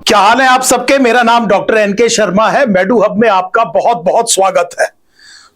क्या हाल है आप सबके। मेरा नाम डॉक्टर एनके शर्मा है। मेडू हब में आपका बहुत बहुत स्वागत है।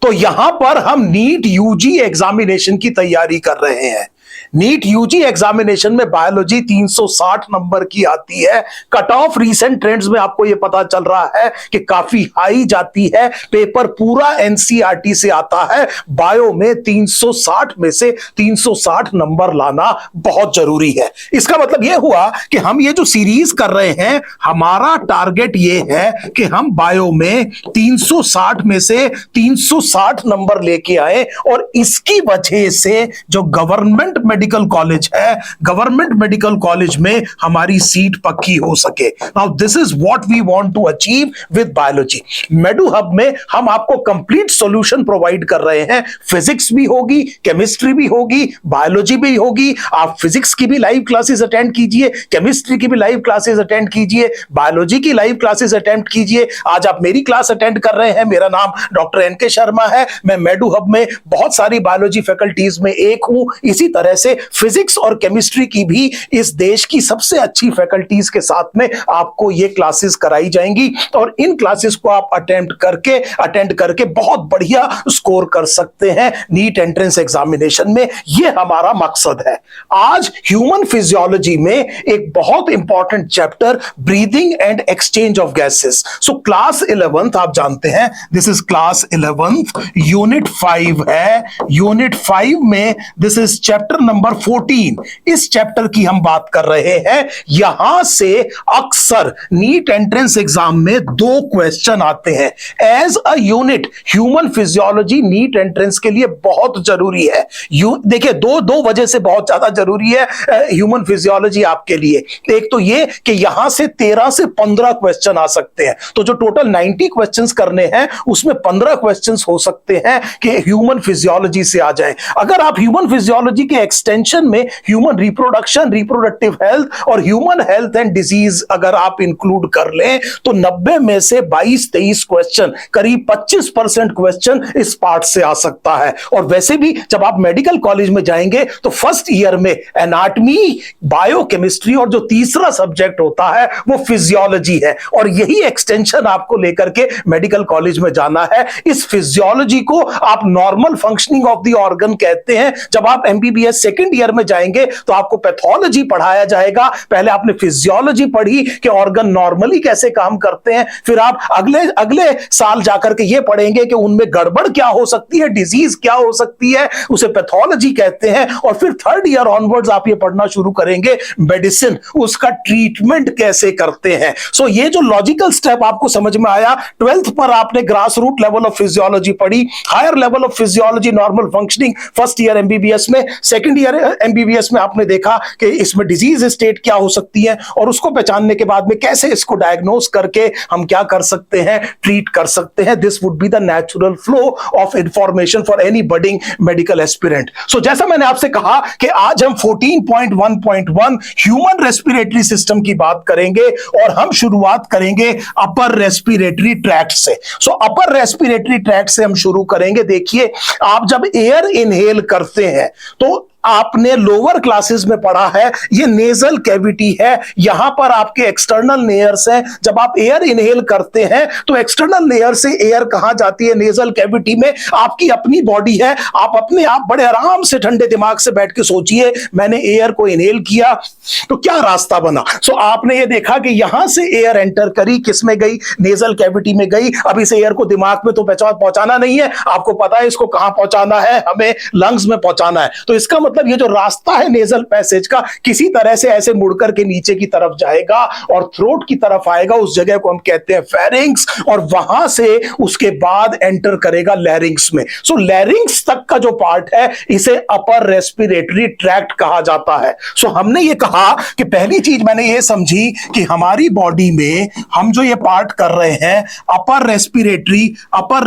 तो यहां पर हम नीट यूजी एग्जामिनेशन की तैयारी कर रहे हैं। नीट यूजी एग्जामिनेशन में बायोलॉजी 360 नंबर की आती है। कट ऑफ रीसेंट ट्रेंड्स में आपको यह पता चल रहा है कि काफी हाई जाती है। पेपर पूरा एनसीईआरटी से आता है। बायो में 360 में से 360 नंबर लाना बहुत जरूरी है। इसका मतलब यह हुआ कि हम ये जो सीरीज कर रहे हैं, हमारा टारगेट यह है कि हम बायो में 360 में से 360 नंबर लेके आए। और इसकी वजह से जो गवर्नमेंट मेडिकल कॉलेज है, गवर्नमेंट मेडिकल कॉलेज में हमारी सीट पक्की हो सके। Now this is what we want to achieve with biology. Medu hub में हम आपको कंप्लीट सॉल्यूशन प्रोवाइड कर रहे हैं। फिजिक्स भी होगी, केमिस्ट्री भी होगी, बायोलॉजी भी होगी। आप फिजिक्स की भी लाइव क्लासेस अटेंड कीजिए, केमिस्ट्री की भी लाइव क्लासेस अटेंड कीजिए, बायोलॉजी की लाइव क्लासेस अटेंड कीजिए। आज आप मेरी क्लास अटेंड कर रहे हैं। मेरा नाम डॉक्टर एनके शर्मा है। मैं मेडू हब में बहुत सारी बायोलॉजी फैकल्टीज में एक हूं। इसी तरह से फिजिक्स और केमिस्ट्री की भी इस देश की सबसे अच्छी फैकल्टीज के साथ में आपको ये क्लासेस कराई जाएंगी। और इन क्लासेस को आप अटेंड करके बहुत बढ़िया स्कोर कर सकते हैं नीट एंट्रेंस एग्जामिनेशन में। यह हमारा मकसद है। आज ह्यूमन फिजियोलॉजी में एक बहुत important chapter breathing and exchange of gases. So class 11th आप जानते हैं, this is class 11th, unit 5 है। यूनिट 5 में दिस इज चैप्टर नंबर 14। इस चैप्टर की हम बात कर रहे हैं। यहां से अक्सर नीट एंट्रेंस एग्जाम में 2 क्वेश्चन आते हैं। As a unit human physiology NEET entrance के लिए बहुत जरूरी है। देखिए, दो वजह से बहुत ज्यादा जरूरी है ह्यूमन फिजियोलॉजी आपके लिए। एक तो ये कि यहां से 13 से 15 क्वेश्चन आ सकते हैं। तो जो टोटल 90 क्वेश्चंस करने हैं, उसमें 15 क्वेश्चंस हो सकते हैं कि ह्यूमन फिजियोलॉजी से आ जाए। अगर आप ह्यूमन फिजियोलॉजी के एक्सटेंशन में ह्यूमन रिप्रोडक्शन, रिप्रोडक्टिव हेल्थ और ह्यूमन हेल्थ एंड डिजीज अगर आप इंक्लूड कर लें, तो 90 में से 22-23 क्वेश्चन, करीब 25% क्वेश्चन इस पार्ट से आ सकता है। और वैसे भी जब आप मेडिकल कॉलेज में जाएंगे तो फर्स्ट ईयर में एनाटॉमी, बायोकेमिस्ट्री और जो तीसरा सब्जेक्ट होता है वो फिजियोलॉजी है। और यही एक्सटेंशन आपको लेकर के मेडिकल कॉलेज में जाना है। इस फिजियोलॉजी को आप normal functioning of the organ कहते हैं। जब आप एमबीबीएस सेकंड ईयर में जाएंगे तो आपको पैथोलॉजी पढ़ाया जाएगा। पहले आपने फिजियोलॉजी पढ़ी कि ऑर्गन नॉर्मली कैसे काम करते हैं, फिर आप अगले साल जाकर के ये पढ़ेंगे कि उनमें गड़बड़ क्या हो सकती है, डिजीज क्या हो सकती है, उसे पैथोलॉजी कहते हैं। और फिर थर्ड ईयर ऑनवर्ड्स आप ये पढ़ना शुरू करेंगे मेडिसिन, उसका ट्रीटमेंट कैसे करते हैं। सो ये जो लॉजिकल स्टेप आपको समझ में आया। 12th पर आपने grass root level of physiology पढ़ी, higher level of physiology normal functioning first year MBBS में, सेकंड ईयर एमबीबीएस में आपने देखा कि इसमें डिजीज स्टेट क्या हो सकती है और उसको पहचानने के बाद में कैसे इसको डायग्नोस करके हम क्या कर सकते हैं, ट्रीट कर सकते हैं। This would be the natural flow of information for any budding medical aspirant. So जैसा मैंने आपसे कहा कि आज हम 14.1.1 ह्यूमन रेस्पिरेटरी सिस्टम की बात करेंगे और हम शुरुआत करेंगे अपर रेस्पिरेटरी ट्रैक्ट से। सो अपर रेस्पिरेटरी ट्रैक्ट से हम शुरू करेंगे। देखिए, आप जब एयर इनहेल करते हैं तो आपने लोअर क्लासेस में पढ़ा है, ये नेजल कैविटी है। यहां पर आपके एक्सटर्नल लेयर्स हैं। जब आप एयर इनहेल करते हैं तो एक्सटर्नल लेयर से एयर कहां जाती है, नेजल कैविटी में। आपकी अपनी बॉडी है, आप अपने आप बड़े आराम से ठंडे दिमाग से बैठ के सोचिए, मैंने एयर को इनहेल किया तो क्या रास्ता बना। सो आपने ये देखा कि यहां से एयर एंटर करी, किस में गई, नेजल कैविटी में गई। अब इस एयर को दिमाग में तो पहुंचाना नहीं है, आपको पता है इसको कहां पहुंचाना है, हमें लंग्स में पहुंचाना है। तो इसका मतलब ये जो रास्ता है नेजल पैसेज का, किसी तरह से ऐसे मुड़कर के नीचे की तरफ जाएगा और थ्रोट की तरफ आएगा। उस जगह को हम कहते हैं फेरिंग्स, और वहां से उसके बाद एंटर करेगा लैरिंग्स में। सो लैरिंग्स तक का जो पार्ट है इसे अपर रेस्पिरेटरी ट्रैक्ट कहा जाता है। सो हमने ये कहा कि पहली चीज मैंने ये समझी कि हमारी बॉडी में हम जो ये पार्ट कर रहे हैं अपर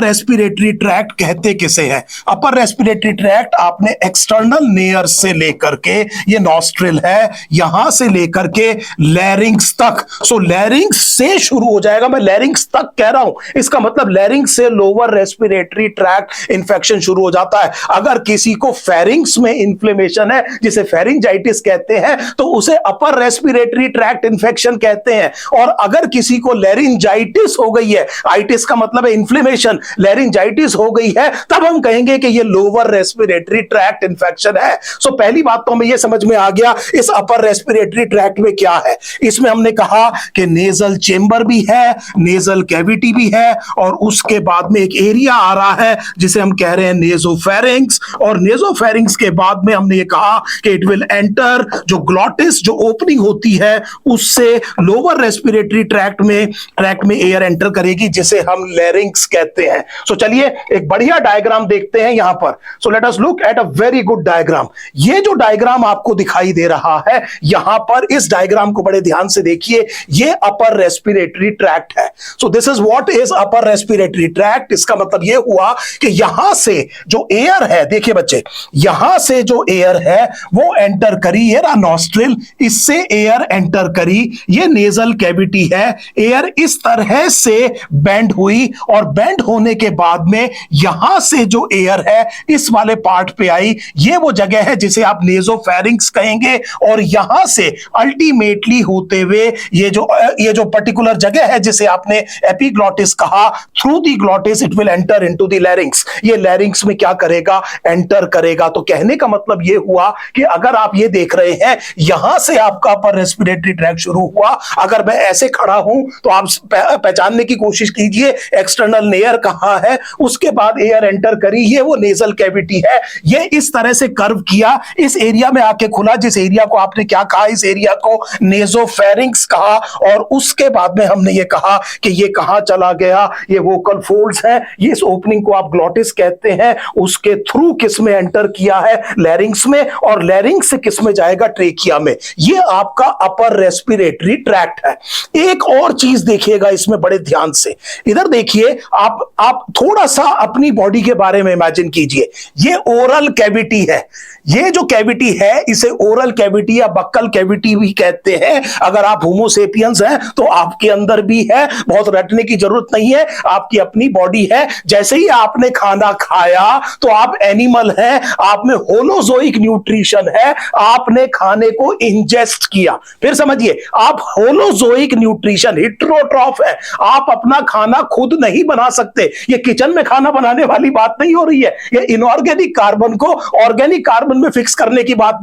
रेस्पिरेटरी ट्रैक्ट कहते किसे हैं। अपर रेस्पिरेटरी ट्रैक्ट आपने एक्सटर्नल लेयर एयर से लेकर के, ये नॉस्ट्रिल है, यहां से लेकर के लैरिंग्स तक। सो लैरिंग्स से शुरू हो जाएगा, मैं लैरिंग्स तक कह रहा हूं, इसका मतलब लैरिंग्स से लोअर रेस्पिरेटरी ट्रैक्ट इंफेक्शन शुरू हो जाता है। अगर किसी को फेरिंग्स में इंफ्लेमेशन है, जिसे फेरिंजाइटिस कहते हैं, तो उसे अपर रेस्पिरेटरी ट्रैक्ट इंफेक्शन कहते हैं। और अगर किसी को लैरिंजाइटिस हो गई है, आइटिस का मतलब है इंफ्लेमेशन, लैरिंजाइटिस हो गई है, तब हम कहेंगे कि ये लोअर रेस्पिरेटरी ट्रैक्ट इंफेक्शन है। सो पहली बात तो हमें ये समझ में आ गया इस अपर रेस्पिरेटरी ट्रैक्ट में क्या है। इसमें हमने कहा कि नेजल चेंबर भी है, नेजल कैविटी भी है, और उसके बाद में एक एरिया आ रहा है जिसे हम कह रहे हैं नेजोफेरिंक्स। और नेजोफेरिंक्स के बाद में हमने ये कहा कि इट विल एंटर, जो ग्लॉटिस जो ओपनिंग होती है उससे लोअर रेस्पिरेटरी ट्रैक्ट में एयर एंटर करेगी, जिसे हम लैरिंक्स कहते हैं। सो चलिए एक बढ़िया डायग्राम देखते हैं यहां पर। So let us look at a very good diagram. ये जो डायग्राम आपको दिखाई दे रहा है यहां पर, इस डायग्राम को बड़े ध्यान से देखिए, ये अपर रेस्पिरेटरी ट्रैक्ट है। So this is what is upper respiratory tract. इसका मतलब यह हुआ कि यहां से जो एयर है, देखिए बच्चे, यहां से जो एयर है वो एंटर करी, ये रहा नॉस्ट्रिल, इससे एयर एंटर करी, ये नेजल कैविटी है, एयर इस तरह से बेंड हुई, और बेंड होने के बाद में यहां से जो एयर है इस वाले पार्ट पे आई, ये वो जगह है जिसे आप नेजोफेरिंक्स कहेंगे। और यहां से अल्टीमेटली होते हुए ये जो पर्टिकुलर जगह है जिसे आपने एपिग्लॉटिस कहा, through the glottis it will enter into the larynx. ये लैरिंग्स में क्या करेगा? एंटर करेगा। तो कहने का मतलब ये हुआ कि अगर आप ये देख रहे हैं यहां से आपका अपर रेस्पिरेटरी ट्रैक्ट शुरू हुआ, अगर मैं ऐसे खड़ा हूं तो आप पहचानने की कोशिश कीजिए एक्सटर्नल एयर कहां है, उसके बाद एयर एंटर करी, ये वो नेजल कैविटी है, ये इस तरह से कर्व किया, इस एरिया में आके खुला, जिस एरिया को आपने क्या कहा, इस एरिया को नेजोफेरिंक्स कहा। और उसके बाद में हमने ये कहा कि ये कहां चला गया, ये वोकल फोल्ड्स है, ये इस ओपनिंग को आप ग्लॉटिस कहते हैं, उसके थ्रू किस में एंटर किया है? लैरिंग्स में, और लैरिंग्स से किस में जाएगा? ट्रेकिया में। ये आपका अपर रेस्पिरेटरी ट्रैक्ट है। एक और चीज देखिएगा इसमें बड़े ध्यान से, इधर देखिए, आप थोड़ा सा अपनी बॉडी के बारे में इमेजिन कीजिए। ये ओरल कैविटी है, ये जो कैविटी है इसे ओरल कैविटी या बक्कल कैविटी भी कहते हैं। अगर आप होमोसेपियंस हैं तो आपके अंदर भी है, बहुत रटने की जरूरत नहीं है, आपकी अपनी बॉडी है। जैसे ही आपने खाना खाया तो आप एनिमल हैं, आप में होलोजोइक न्यूट्रिशन है, आपने खाने को इंजेस्ट किया। फिर समझिए, आप होलोजोइक न्यूट्रिशन, हिट्रोट्रॉफ है, आप अपना खाना खुद नहीं बना सकते। ये किचन में खाना बनाने वाली बात नहीं हो रही है, ये इनऑर्गेनिक कार्बन को ऑर्गेनिक कार्बन में फिक्स करने की बात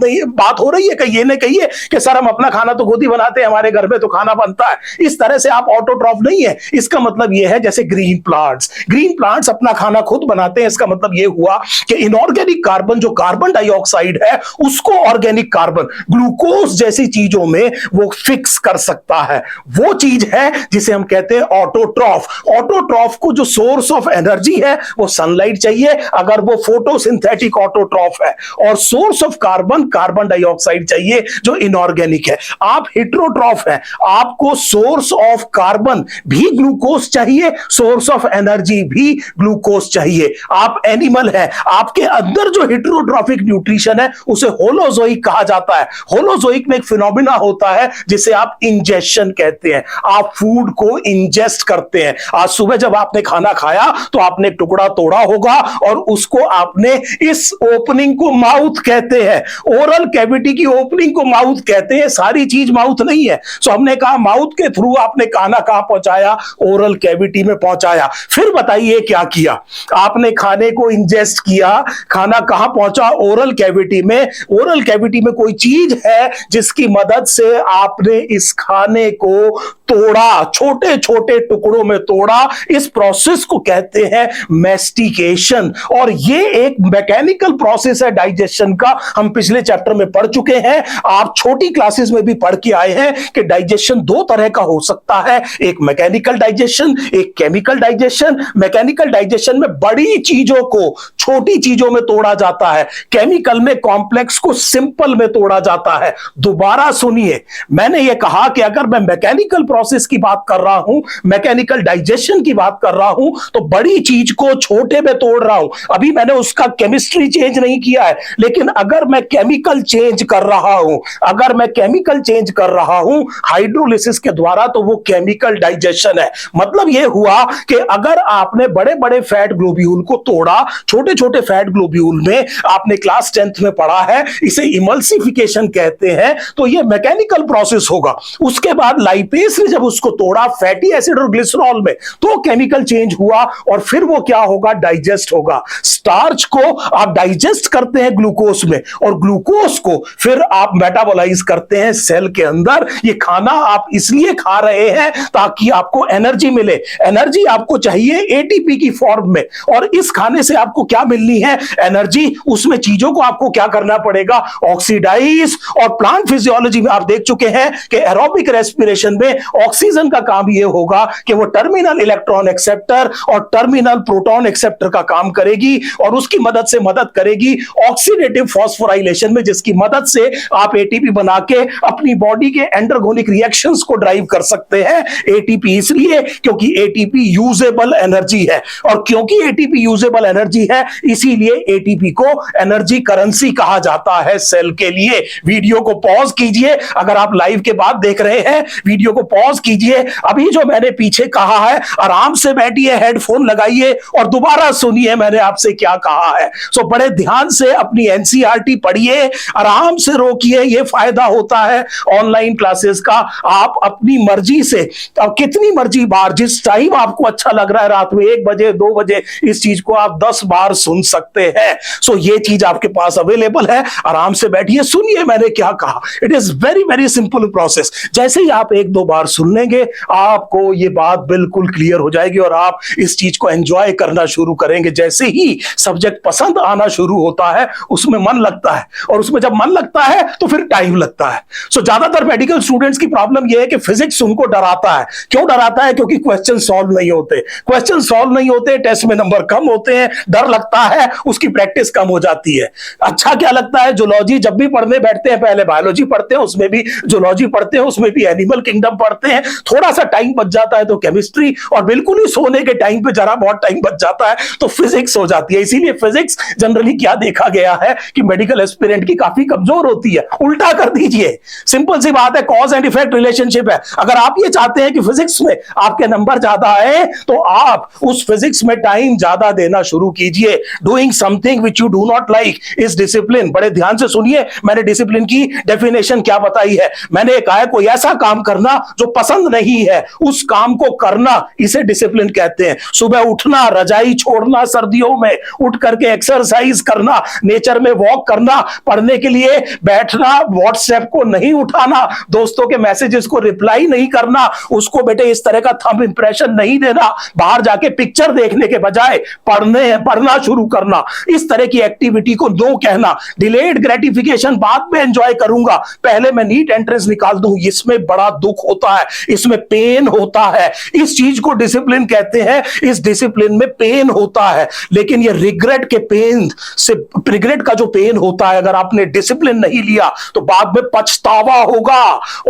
हो रही है। कहिए न कहिए कि सर हम अपना खाना तो खुद ही बनाते हैं, हमारे घर में तो खाना बनता है। इस तरह से आप ऑटोट्रॉफ नहीं है। इसका मतलब यह है जैसे ग्रीन प्लांट्स अपना खाना खुद बनाते हैं। इसका मतलब यह हुआ कि इनऑर्गेनिक कार्बन, जो कार्बन डाइऑक्साइड है, उसको ऑर्गेनिक कार्बन, ग्लूकोज जैसी चीजों में वो फिक्स कर सकता है। वो चीज है जिसे हम कहते हैं ऑटोट्रॉफ। ऑटोट्रॉफ को जो सोर्स ऑफ एनर्जी है वो सनलाइट चाहिए, अगर वो फोटोसिंथेटिक ऑटोट्रॉफ है, और सोर्स ऑफ कार्बन डाइऑक्साइड चाहिए जो इनऑर्गेनिक है। आप हिट्रोट्रॉफ है, आपको सोर्स ऑफ कार्बन भी ग्लूकोज चाहिए, सोर्स ऑफ एनर्जी भी ग्लूकोज चाहिए। आप एनिमल है, आपके अंदर जो हिट्रोट्रॉफिक न्यूट्रिशन है उसे होलोजोइक कहा जाता है। होलोजोइक में एक फिनोमिना होता है जिसे आप इंजेशन कहते हैं। आप फूड को इंजेस्ट करते हैं। आज सुबह जब आपने खाना खाया तो आपने टुकड़ा तोड़ा होगा और उसको आपने, इस ओपनिंग को माउथ कहते हैं, ओरल कैविटी की ओपनिंग को माउथ कहते हैं। सारी चीज माउथ नहीं है। सो हमने कहा माउथ के थ्रू आपने खाना कहां पहुंचाया? ओरल कैविटी में पहुंचाया। फिर बताइए क्या किया? आपने खाने को इंजेस्ट किया, खाना कहां पहुंचा? ओरल कैविटी में। ओरल कैविटी में कोई चीज है जिसकी मदद से आपने इस खाने को तोड़ा, छोटे छोटे टुकड़ों में तोड़ा। इस प्रोसेस को कहते हैं मैस्टिकेशन, और ये एक मैकेनिकल प्रोसेस है डाइजेशन का। हम पिछले चैप्टर में पढ़ चुके हैं, आप छोटी क्लासेस में भी पढ़ के आए हैं कि डाइजेशन दो तरह का हो सकता है, एक मैकेनिकल डाइजेशन, एक केमिकल डाइजेशन। मैकेनिकल डाइजेशन में बड़ी चीजों को छोटी चीजों में तोड़ा जाता है, केमिकल में कॉम्प्लेक्स को सिंपल में तोड़ा जाता है। दोबारा सुनिए, मैंने यह कहा कि अगर मैं मैकेनिकल प्रोसेस की बात कर रहा हूं, मैकेनिकल डाइजेशन की बात कर रहा हूं, तो बड़ी चीज को छोटे में तोड़ रहा हूं। अभी मैंने उसका केमिस्ट्री चेंज नहीं किया है, लेकिन अगर मैं केमिकल चेंज कर रहा हूं, हाइड्रोलिसिस के द्वारा, तो वो केमिकल डाइजेशन है। मतलब ये हुआ कि अगर आपने बड़े बड़े फैट ग्लोब्यूल को तोड़ा छोटे छोटे फैट ग्लोब्यूल में, आपने क्लास 10th में पढ़ा है, इसे इमल्सिफिकेशन कहते हैं, तो ये मैकेनिकल प्रोसेस होगा। उसके बाद लाइपेज ने जब उसको तोड़ा फैटी एसिड और ग्लिसरॉल में, तो केमिकल चेंज हुआ और फिर वो क्या होगा, डाइजेस्ट होगा। स्टार्च को आप डाइजेस्ट करते हैं ग्लूकोज में, और ग्लूकोज को फिर आप मेटाबोलाइज करते हैं सेल के अंदर। ये खाना आप इसलिए खा रहे हैं ताकि आपको एनर्जी मिले। एनर्जी आपको चाहिए एटीपी की फॉर्म में, और इस खाने से आपको क्या मिलनी है, एनर्जी। उसमें चीजों को आपको क्या करना पड़ेगा, ऑक्सीडाइज। और प्लांट फिजियोलॉजी में आप देख चुके हैं कि एरोबिक रेस्पिरेशन में ऑक्सीजन का काम यह होगा कि वो टर्मिनल इलेक्ट्रॉन एक्सेप्टर और टर्मिनल प्रोटॉन एक्सेप्टर का काम करेगी, और उसकी मदद से मदद करेगी ऑक्सीडेटिव फॉस्फोराइलेशन में, जिसकी मदद से आप एटीपी बना के अपनी बॉडी के एंडरगोनिक रिएक्शंस को ड्राइव कर सकते हैं। एटीपी इसलिए क्योंकि एटीपी यूजेबल एनर्जी है, और क्योंकि एटीपी यूजेबल एनर्जी है, इसीलिए एटीपी को एनर्जी करेंसी कहा जाता है सेल के लिए। वीडियो को पॉज कीजिए, अगर आप लाइव के बाद देख रहे हैं, वीडियो को पॉज कीजिए। अभी जो मैंने पीछे कहा है, आराम से बैठिए, हेडफोन लगाइए और दोबारा सुनिए मैंने आपसे क्या कहा है। सो बड़े ध्यान से अपनी एनसीईआरटी पढ़िए, आराम से रोकिए। यह फायदा होता है ऑनलाइन क्लासेस का। आप अपनी मर्जी से कितनी मर्जी बार, जिस टाइम आपको अच्छा लग रहा है, रात में 1 बजे 2 बजे, इस चीज को आप 10 बार सुन सकते हैं। सो ये चीज आपके पास अवेलेबल है। आराम से बैठिए, सुनिए मैंने क्या कहा। It is very very simple process. जैसे ही आप 1-2 बार सुन लेंगे, आपको ये बात बिल्कुल क्लियर हो जाएगी और आप इस चीज को एंजॉय करना शुरू करेंगे। जैसे ही सब्जेक्ट पसंद आना शुरू होता है, उसमें मन लगता है, और उसमें जब मन लगता है तो फिर टाइम लगता है। सो ज्यादातर मेडिकल स्टूडेंट्स की प्रॉब्लम यह है कि फिजिक्स उनको डराता है। क्यों डराता है? क्योंकि क्वेश्चन सॉल्व नहीं होते। क्वेश्चन सॉल्व नहीं होते, टेस्ट में नंबर कम होते हैं, डर लगता है, उसकी प्रैक्टिस कम हो जाती है। अच्छा क्या लगता है? जूलॉजी जब भी पढ़ने बैठते हैं, पहले बायोलॉजी पढ़ते हैं, उसमें भी जूलॉजी पढ़ते हैं, उसमें भी एनिमल किंगडम पढ़ते हैं, थोड़ा सा टाइम बच जाता है तो केमिस्ट्री, और बिल्कुल ही सोने के टाइम पे जरा बहुत टाइम बच जाता है तो फिजिक्स हो जाती है। इसीलिए फिजिक्स जनरली क्या देखा गया है कि मेडिकल एस्पिरेंट की काफी कमजोर होती है। उल्टा कर दीजिए, सिंपल सी बात है, कॉज एंड इफेक्ट रिलेशनशिप है। अगर आप ये चाहते हैं कि फिजिक्स में आपके नंबर ज्यादा आए, तो आप उस फिजिक्स में टाइम ज्यादा देना शुरू कीजिए। Doing something which you do not like is discipline. बड़े ध्यान से सुनिए, मैंने डिसिप्लिन की डेफिनेशन क्या बताई है। मैंने कहा है कोई ऐसा काम करना जो पसंद नहीं है, उस काम को करना, इसे डिसिप्लिन कहते हैं। सुबह उठना, रजाई छोड़ना, सर्दियों में उठ करके एक्सरसाइज करना, नेचर में वॉक करना, पढ़ने के लिए बैठना, व्हाट्सएप को नहीं उठाना, दोस्तों के मैसेजेस को रिप्लाई नहीं करना, उसको बेटे इस तरह का थंब इंप्रेशन नहीं देना, बाहर जाके पिक्चर देखने के बजाय पढ़ना शुरू करना, इस तरह की एक्टिविटी को नो कहना। डिलेड ग्रेटिफिकेशन बाद में एंजॉय करूंगा, पहले मैं नीट एंट्रेंस निकाल दूं, इसमें बड़ा दुख होता है, इसमें पेन होता है। इस चीज को डिसिप्लिन कहते हैं। इस डिसिप्लिन में पेन होता है, लेकिन ये रिग्रेट के पेन से, रिग्रेट का जो पेन होता है, अगर आपने डिसिप्लिन नहीं लिया तो बाद में पछतावा होगा,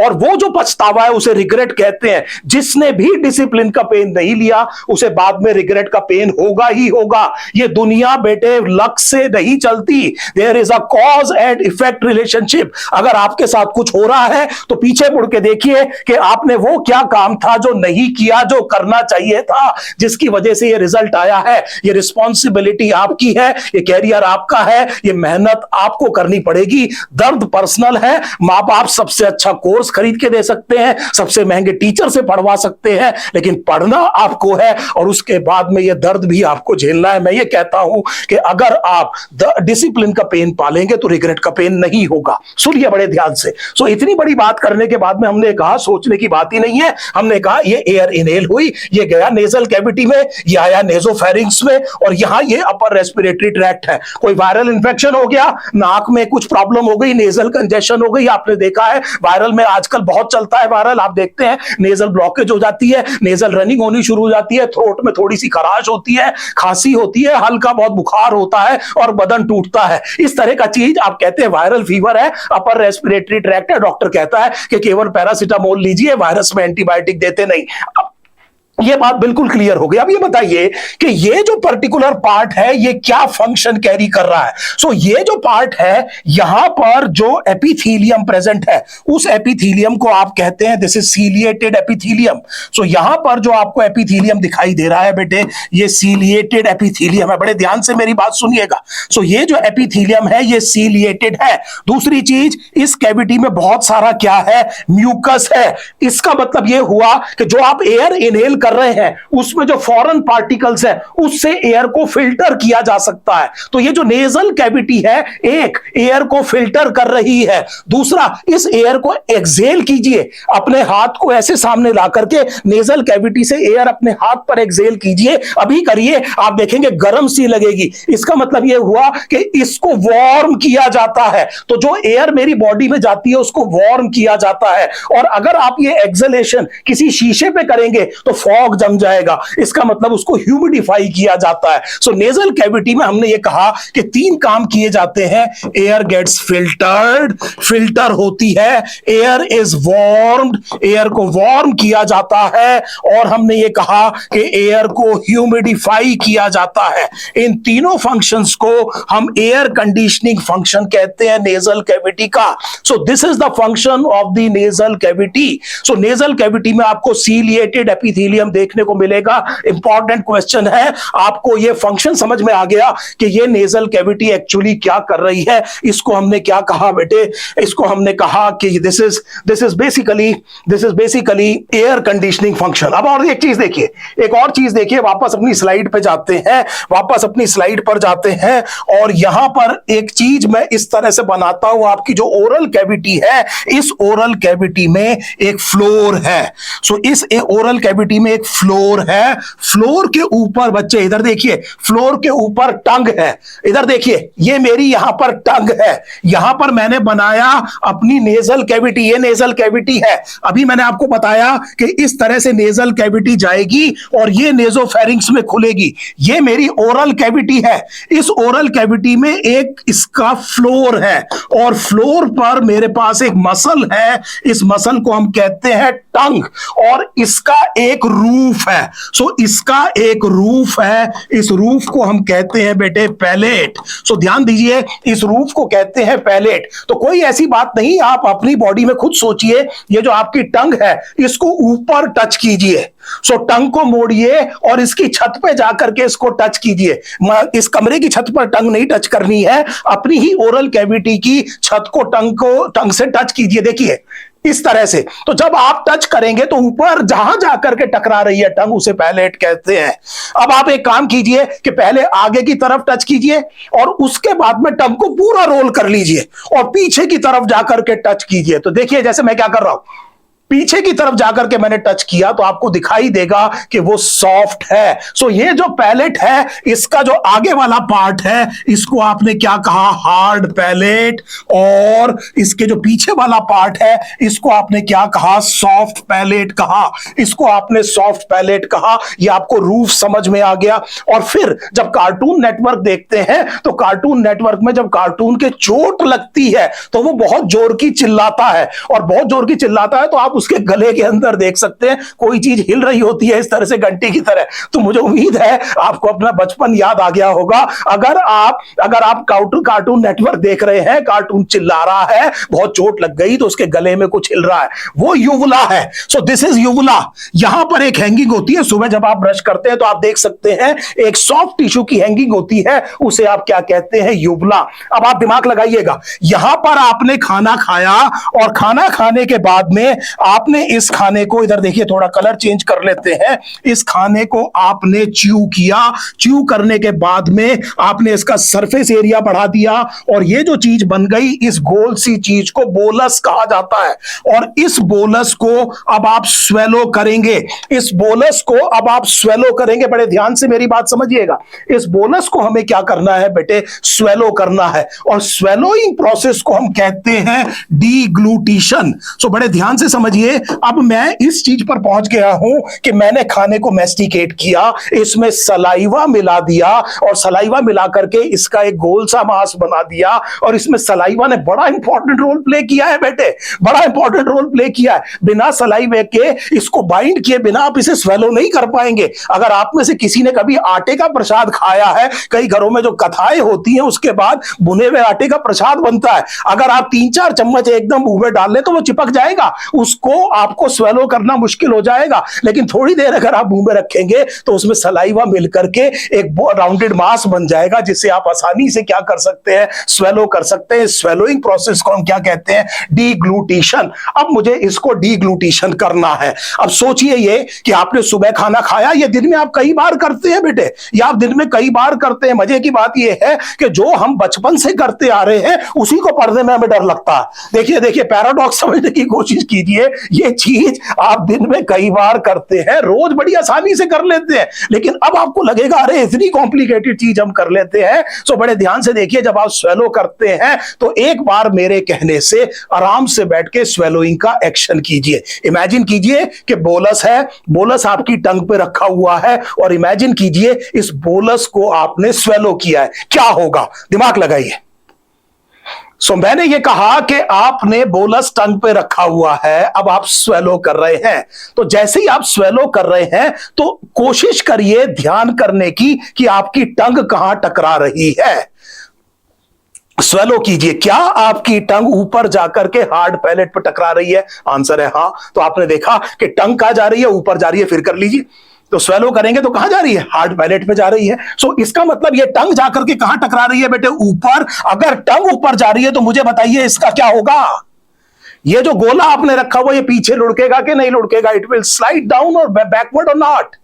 और वो जो पछतावा है उसे रिग्रेट कहते हैं। जिसने भी डिसिप्लिन का पेन नहीं लिया, उसे बाद में रिग्रेट का पेन होगा ही होगा। ये दुनिया बेटे लक से नहीं चलती। There is a cause and effect relationship. अगर आपके साथ कुछ हो रहा है तो पीछे मुड़ के देखिए कि आपने वो क्या काम था जो नहीं किया, जो करना चाहिए था, जिसकी वजह से ये रिजल्ट आया है। ये रिस्पॉन्सिबिलिटी आपकी है, ये कैरियर आपका है, ये मेहनत आपको करनी पड़ेगी। दर्द पर्सनल है। मां बाप सबसे अच्छा कोर्स खरीद के दे सकते हैं, सबसे महंगे टीचर से पढ़वा सकते हैं, लेकिन पढ़ना आपको है, और उसके बाद में ये दर्द भी आपको झेलना है। मैं ये कहता हूं कि अगर आप डिसिप्लिन का पेन पालेंगे तो रिग्रेट का पेन नहीं होगा। सुनिए बड़े ध्यान से। सो इतनी बड़ी बात करने के बाद में हमने कहा सोचने की बात ही नहीं है। हमने कहा ये एयर इनहेल हुई, ये गया नेजल कैविटी में, ये आया नेजोफेरिंक्स में, और यहां ये अपर रेस्पिरेटरी ट्रैक्ट है। कोई वायरल इंफेक्शन हो गया, नाक में कुछ प्रॉब्लम हो गई, नेजल कंजेशन हो गई, आपने देखा है वायरल में आजकल बहुत चलता है वायरल, आप देखते हैं नेजल ब्लॉकेज हो जाती है, नेजल रनिंग होनी शुरू हो जाती है, थ्रोट में थोड़ी सी खराश होती है, खांसी होती है, हल्का बहुत बुखार होता है और बदन टूटता है। इस तरह का चीज आप कहते हैं वायरल फीवर है, अपर रेस्पिरेटरी ट्रैक्ट है। डॉक्टर कहता है कि केवल पैरासिटामोल लीजिए, करके वायरस में एंटीबायोटिक देते नहीं। अब ये बात बिल्कुल क्लियर हो गई। अब ये बताइए कि ये जो पर्टिकुलर पार्ट है ये क्या फंक्शन कैरी कर रहा है। सो ये जो पार्ट है, यहां पर जो एपिथेलियम प्रेजेंट है उस एपिथेलियम को आप कहते हैं दिस इज सीलिएटेड एपिथेलियम। सो यहां पर जो आपको एपिथेलियम दिखाई दे रहा है बेटे, ये सीलिएटेड एपिथेलियम है। बड़े ध्यान से मेरी बात सुनिएगा। सो ये जो एपिथेलियम है ये सीलिएटेड है। दूसरी चीज, इस कैविटी में बहुत सारा क्या है, म्यूकस है। इसका मतलब ये हुआ कि जो आप एयर इनहेल कर रहे हैं उसमें जो फॉरेन पार्टिकल्स है उससे एयर को फिल्टर किया जा सकता है। तो ये जो नेजल कैविटी है, एक एयर को फिल्टर कर रही है, दूसरा इस एयर को एक्सहेल कीजिए। अपने हाथ को ऐसे सामने ला करके नेजल कैविटी से एयर अपने हाथ पर एक्सहेल कीजिए, अभी करिए, आप देखेंगे गर्म सी लगेगी। इसका मतलब यह हुआ कि इसको वार्म किया जाता है। तो जो एयर मेरी बॉडी में जाती है उसको वार्म किया जाता है। और अगर आप ये एक्सहेलेशन किसी शीशे पे करेंगे तो फॉग जम जाएगा, इसका मतलब उसको ह्यूमिडिफाई किया जाता है। सो नेजल कैविटी में हमने ये कहा कि 3 काम किए जाते हैं। एयर गेट्स फिल्टर्ड, फिल्टर होती है, एयर इज वार्म्ड, एयर को वार्म किया जाता है, और हमने ये कहा कि एयर को ह्यूमिडिफाई किया जाता है। इन तीनों फंक्शंस को हम एयर कंडीशनिंग फंक्शन कहते हैं नेजल कैविटी का। सो this is the function of the nasal cavity. So nasal cavity में आपको सीलिएटेड एपिथेलियम देखने को मिलेगा। इंपॉर्टेंट क्वेश्चन है, आपको यह फंक्शन समझ में आ गया कि यह नेजल कैविटी एक्चुअली क्या कर रही है। इसको हमने क्या कहा बेटे, इसको हमने कहा कि this is basically air conditioning function. अब और एक चीज देखिए, एक और चीज देखिए, वापस अपनी स्लाइड पे जाते हैं, वापस अपनी स्लाइड पर जाते हैं, और यहां पर एक चीज मैं इस तरह से बनाता हूं। आपकी जो ओरल कैविटी है, इस ओरल कैविटी में एक फ्लोर है। सो इस ओरल कैविटी में एक फ्लोर है। फ्लोर के ऊपर बच्चे इधर देखिए, फ्लोर के ऊपर टंग है। इधर देखिए, ये मेरी यहां पर टंग है। यहां पर मैंने बनाया अपनी नेजल कैविटी, ये नेजल कैविटी है। अभी मैंने आपको बताया कि इस तरह से नेजल कैविटी जाएगी और ये नेजोफेरिंक्स में खुलेगी। ये मेरी ओरल कैविटी है। इस ओरल कैविटी में एक इसका फ्लोर है, और फ्लोर पर मेरे पास एक मसल है। इस मसल को हम कहते हैं टंग, और इसका एक रूफ है। सो इसका एक रूफ है, इस रूफ को हम कहते हैं बेटे पैलेट। सो ध्यान दीजिए, इस रूफ को कहते हैं पैलेट। तो कोई ऐसी बात नहीं, आप अपनी बॉडी में खुद सोचिए, ये जो आपकी टंग है इसको ऊपर टच कीजिए। सो टंग को मोड़िए और इसकी छत पे जाकर के इसको टच कीजिए। इस कमरे की छत पर टंग नहीं टच करनी है, अपनी ही ओरल कैविटी की छत को टंग से टच कीजिए। देखिए इस तरह से। तो जब आप टच करेंगे तो ऊपर जहां जाकर के टकरा रही है टंग, उसे पैलेट कहते हैं। अब आप एक काम कीजिए कि पहले आगे की तरफ टच कीजिए और उसके बाद में टंग को पूरा रोल कर लीजिए और पीछे की तरफ जाकर के टच कीजिए। तो देखिए जैसे मैं क्या कर रहा हूं, पीछे की तरफ जाकर के मैंने टच किया तो आपको दिखाई देगा कि वो सॉफ्ट है। सो ये जो पैलेट है, इसका जो आगे वाला पार्ट है इसको आपने क्या कहा, हार्ड पैलेट, और इसके जो पीछे वाला पार्ट है इसको आपने क्या कहा, सॉफ्ट पैलेट कहा। इसको आपने सॉफ्ट पैलेट कहा। ये आपको रूफ समझ में आ गया। और फिर जब कार्टून नेटवर्क देखते हैं तो कार्टून नेटवर्क में जब कार्टून के चोट लगती है तो वो बहुत जोर की चिल्लाता है, और बहुत जोर की चिल्लाता है तो आप उसके गले के अंदर देख सकते हैं कोई चीज हिल रही होती है इस तरह से घंटी की तरह। तो मुझे उम्मीद है आपको अपना बचपन याद आ गया होगा। अगर आप कार्टून नेटवर्क देख रहे हैं, कार्टून चिल्ला रहा है, बहुत चोट लग गई तो उसके गले में कुछ हिल रहा है, वो युवला है। So this is uvula. यहां पर एक हैंगिंग होती है, सुबह जब आप ब्रश करते हैं तो आप देख सकते हैं एक सॉफ्ट टिश्यू की हैंगिंग होती है, उसे आप क्या कहते हैं, युवला। अब आप दिमाग लगाइएगा, यहां पर आपने खाना खाया और खाना खाने के बाद में आपने इस खाने को, इधर देखिए थोड़ा कलर चेंज कर लेते हैं, इस खाने को आपने च्यू किया। च्यू करने के बाद में आपने इसका सरफेस एरिया बढ़ा दिया और ये जो चीज बन गई, इस गोल सी चीज को बोलस कहा जाता है। और इस बोलस को अब आप स्वेलो करेंगे। इस बोलस को अब आप स्वेलो करेंगे। बड़े ध्यान से मेरी बात समझिएगा, इस बोलस को हमें क्या करना है बेटे, स्वेलो करना है। और स्वेलोइंग प्रोसेस को हम कहते हैं डीग्लूटिशन। सो बड़े ध्यान से समझिए, समझिए, अब मैं इस चीज पर पहुंच गया हूं कि मैंने खाने को मैस्टिकेट किया, इसमें सलाइवा मिला दिया और सलाइवा मिला करके इसका एक गोल सा मांस बना दिया और इसमें सलाइवा ने बड़ा इंपॉर्टेंट रोल प्ले किया है बेटे, बड़ा इंपॉर्टेंट रोल प्ले किया है। बिना सलाइवे के इसको बाइंड किए बिना आप इसे स्वेलो नहीं कर पाएंगे। अगर आप में से किसी ने कभी आटे का प्रसाद खाया है, कई घरों में जो कथाएं होती हैं उसके बाद भुने हुए आटे का प्रसाद बनता है, अगर आप 3-4 चम्मच एकदम मुंह में डाल लें तो वो चिपक जाएगा, उसको आपको स्वेलो करना मुश्किल हो जाएगा। लेकिन थोड़ी देर अगर आप मुंह में रखेंगे तो उसमें सलाइवा मिलकर के एक राउंडेड मास बन जाएगा, जिससे आप आसानी से क्या कर सकते हैं, स्वेलो कर सकते हैं। स्वेलोइंग प्रोसेस को हम क्या कहते हैं, डीग्लूटिशन। अब मुझे इसको डीग्लूटिशन करना है। अब सोचिए ये कि आपने सुबह खाना खाया, ये दिन में आप कई बार करते हैं बेटे, या आप दिन में कई बार करते हैं। मजे की बात यह है कि जो हम बचपन से करते आ रहे हैं उसी को पढ़ने में हमें डर लगता है। देखिए देखिए, पैराडॉक्स समझने की कोशिश कीजिए। ये चीज आप दिन में कई बार करते हैं, रोज बड़ी आसानी से कर लेते हैं, लेकिन अब आपको लगेगा अरे इतनी कॉम्प्लिकेटेड चीज हम कर लेते हैं। सो बड़े ध्यान से देखिए, जब आप स्वेलो करते हैं तो एक बार मेरे कहने से आराम से बैठ के स्वेलोइंग का एक्शन कीजिए। इमेजिन कीजिए कि बोलस है, बोलस आपकी टंग पे रखा हुआ है और इमेजिन कीजिए इस बोलस को आपने स्वेलो किया है, क्या होगा, दिमाग लगाइए। मैंने ये कहा कि आपने बोलस टंग पे रखा हुआ है, अब आप स्वेलो कर रहे हैं। तो जैसे ही आप स्वेलो कर रहे हैं तो कोशिश करिए ध्यान करने की कि आपकी टंग कहां टकरा रही है। स्वेलो कीजिए, क्या आपकी टंग ऊपर जाकर के हार्ड पैलेट पर टकरा रही है? आंसर है हाँ। तो आपने देखा कि टंग कहां जा रही है, ऊपर जा रही है। फिर कर लीजिए, तो स्वेलो करेंगे तो कहां जा रही है, हार्ड पैलेट पे जा रही है। सो इसका मतलब ये टंग जाकर के कहां टकरा रही है बेटे, ऊपर। अगर टंग ऊपर जा रही है तो मुझे बताइए इसका क्या होगा। ये जो गोला आपने रखा हुआ ये पीछे लुढ़केगा कि नहीं लुढ़केगा? इट विल स्लाइड डाउन और बैकवर्ड और नॉट।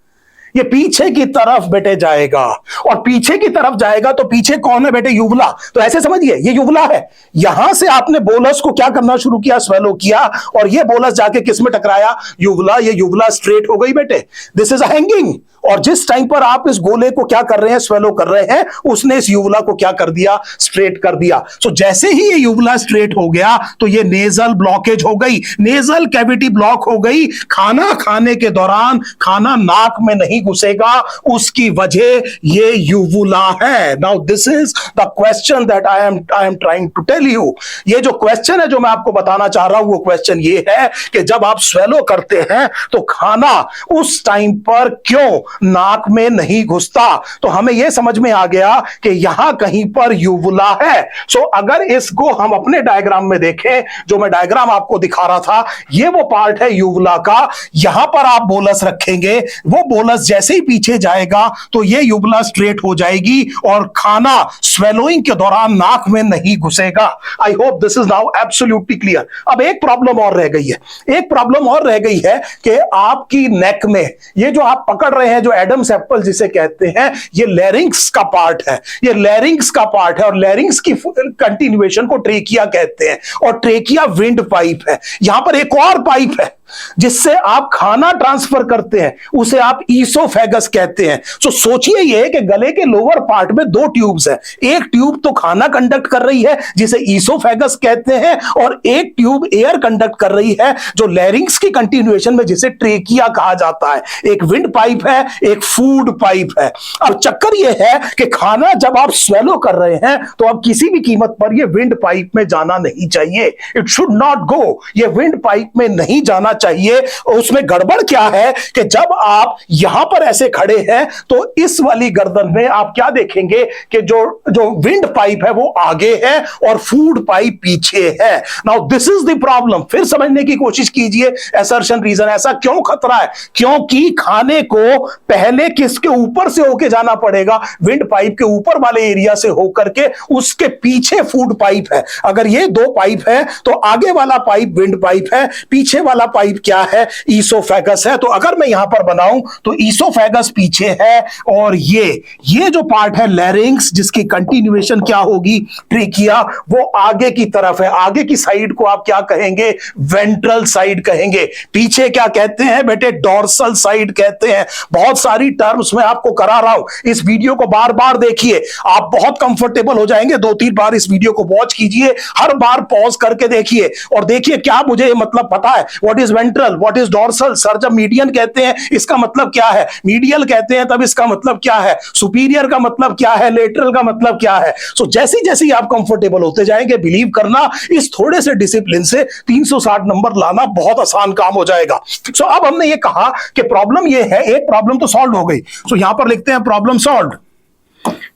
ये पीछे की तरफ बेटे जाएगा, और पीछे की तरफ जाएगा तो पीछे कौन है बेटे, युवला। तो ऐसे समझिए ये युवला है। यहां से आपने बोलस को क्या करना शुरू किया, स्वेलो किया, और ये बोलस जाके किस में टकराया, युवला। ये युवला स्ट्रेट हो गई बेटे, दिस इज अ हैंगिंग। और जिस टाइम पर आप इस गोले को क्या कर रहे हैं, स्वेलो कर रहे हैं, उसने इस युवला को क्या कर दिया, स्ट्रेट कर दिया। सो जैसे ही ये युवला स्ट्रेट हो गया तो ये नेजल ब्लॉकेज हो गई, नेजल कैविटी ब्लॉक हो गई। खाना खाने के दौरान खाना नाक में नहीं घुसेगा, उसकी वजह ये युवुला है। Now this is the question that I am trying to tell you. ये जो क्वेश्चन है जो मैं आपको बताना चाह रहा हूं वो क्वेश्चन ये है कि जब आप स्वेलो करते हैं तो खाना उस टाइम पर क्यों नाक में नहीं घुसता। तो हमें यह समझ में आ गया कि यहां कहीं पर युवुला है। सो अगर इसको हम अपने डायग्राम में देखें, जो मैं डायग्राम आपको दिखा रहा था, ये वो पार्ट है युवुला का। यहां पर आप बोलस रखेंगे, वो बोलस जैसे ही पीछे जाएगा तो ये युवुला स्ट्रेट हो जाएगी और खाना स्वेलोइंग के दौरान नाक में नहीं घुसेगा। I hope this is now absolutely clear. अब एक प्रॉब्लम और रह गई है, एक प्रॉब्लम और रह गई है कि आपकी नेक में ये जो आप पकड़ रहे हैं, जो एडम्स एप्पल जिसे कहते हैं, ये लैरिंक्स का पार्ट है, ये लैरिंक्स का पार्ट है, और लैरिंक्स की कंटिन्यूएशन को ट्रेकिया कहते हैं, और ट्रेकिया विंड पाइप है। यहां पर एक और पाइप है जिससे आप खाना ट्रांसफर करते हैं, उसे आप ईसोफेगस कहते हैं। तो सोचिए ये कि गले के लोअर पार्ट में दो ट्यूब्स हैं, एक ट्यूब तो खाना कंडक्ट कर रही है जिसे ईसोफेगस कहते हैं, और एक ट्यूब एयर कंडक्ट कर रही है जो लैरिंक्स की कंटिन्यूएशन में जिसे ट्रेकिया कहा जाता है। एक विंड पाइप है, एक फूड पाइप है। अब चक्कर यह है कि खाना जब आप स्वेलो कर रहे हैं तो अब किसी भी कीमत पर यह विंड पाइप में जाना नहीं चाहिए, इट शुड नॉट गो। यह विंड पाइप में नहीं जाना चाहिए। उसमें गड़बड़ क्या है कि जब आप यहां पर ऐसे खड़े हैं तो इस वाली गर्दन में आप क्या देखेंगे कि जो विंड पाइप है वो आगे है और फूड पाइप पीछे है। Now this is the problem. फिर समझने की कोशिश कीजिए असर्शन रीजन। ऐसा क्यों खतरा है? क्योंकि खाने को पहले किसके ऊपर से होके जाना पड़ेगा, विंड पाइप के ऊपर वाले एरिया से होकर के, उसके पीछे फूड पाइप है। अगर ये दो पाइप है तो आगे वाला पाइप विंड पाइप है, पीछे वाला पाइप क्या है, ईसोफेगस है। तो अगर मैं यहां पर बनाऊं तो ईसोफेगस पीछे है, और ये जो पार्ट है लैरिंक्स जिसकी कंटिन्यूएशन क्या होगी, ट्रेकिया, वो आगे की तरफ है। आगे की साइड को आप क्या कहेंगे, वेंट्रल साइड कहेंगे। पीछे क्या कहते हैं बेटे, डोर्सल साइड कहते हैं। बहुत सारी टर्म्स मैं आपको करा रहा हूं, इस वीडियो को बार बार देखिए, आप बहुत कंफर्टेबल हो जाएंगे। 2-3 बार इस वीडियो को वॉच कीजिए, हर बार पॉज करके देखिए और देखिए क्या मुझे मतलब पता है, what is ventral, what is dorsal. Sir जब मीडियन कहते हैं इसका मतलब क्या है, मीडियल कहते हैं तब इसका मतलब क्या है, सुपीरियर का मतलब क्या है, लेटरल का मतलब क्या है। सो जैसे जैसे आप कंफर्टेबल होते जाएंगे, बिलीव करना इस थोड़े से डिसिप्लिन से 360 नंबर लाना बहुत आसान काम हो जाएगा। सो अब हमने ये कहा कि प्रॉब्लम ये है, एक प्रॉब्लम तो सॉल्व हो गई। सो यहां पर लिखते हैं प्रॉब्लम सॉल्व।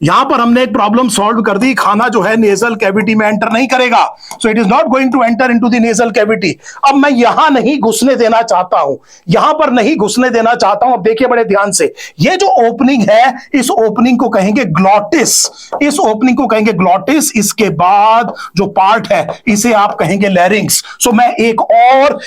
यहां पर हमने एक प्रॉब्लम सॉल्व कर दी, खाना जो है नेजल कैविटी में एंटर नहीं करेगा, so it is not going to enter into the nasal cavity. अब मैं यहां नहीं घुसने देना चाहता हूं, यहां पर नहीं घुसने देना चाहता हूं। अब देखिए बड़े ध्यान से, ये जो ओपनिंग है इस ओपनिंग को कहेंगे ग्लॉटिस, इस ओपनिंग को कहेंगे ग्लॉटिस। इसके बाद जो पार्ट है इसे आप कहेंगे लैरिंक्स। सो मैं एक और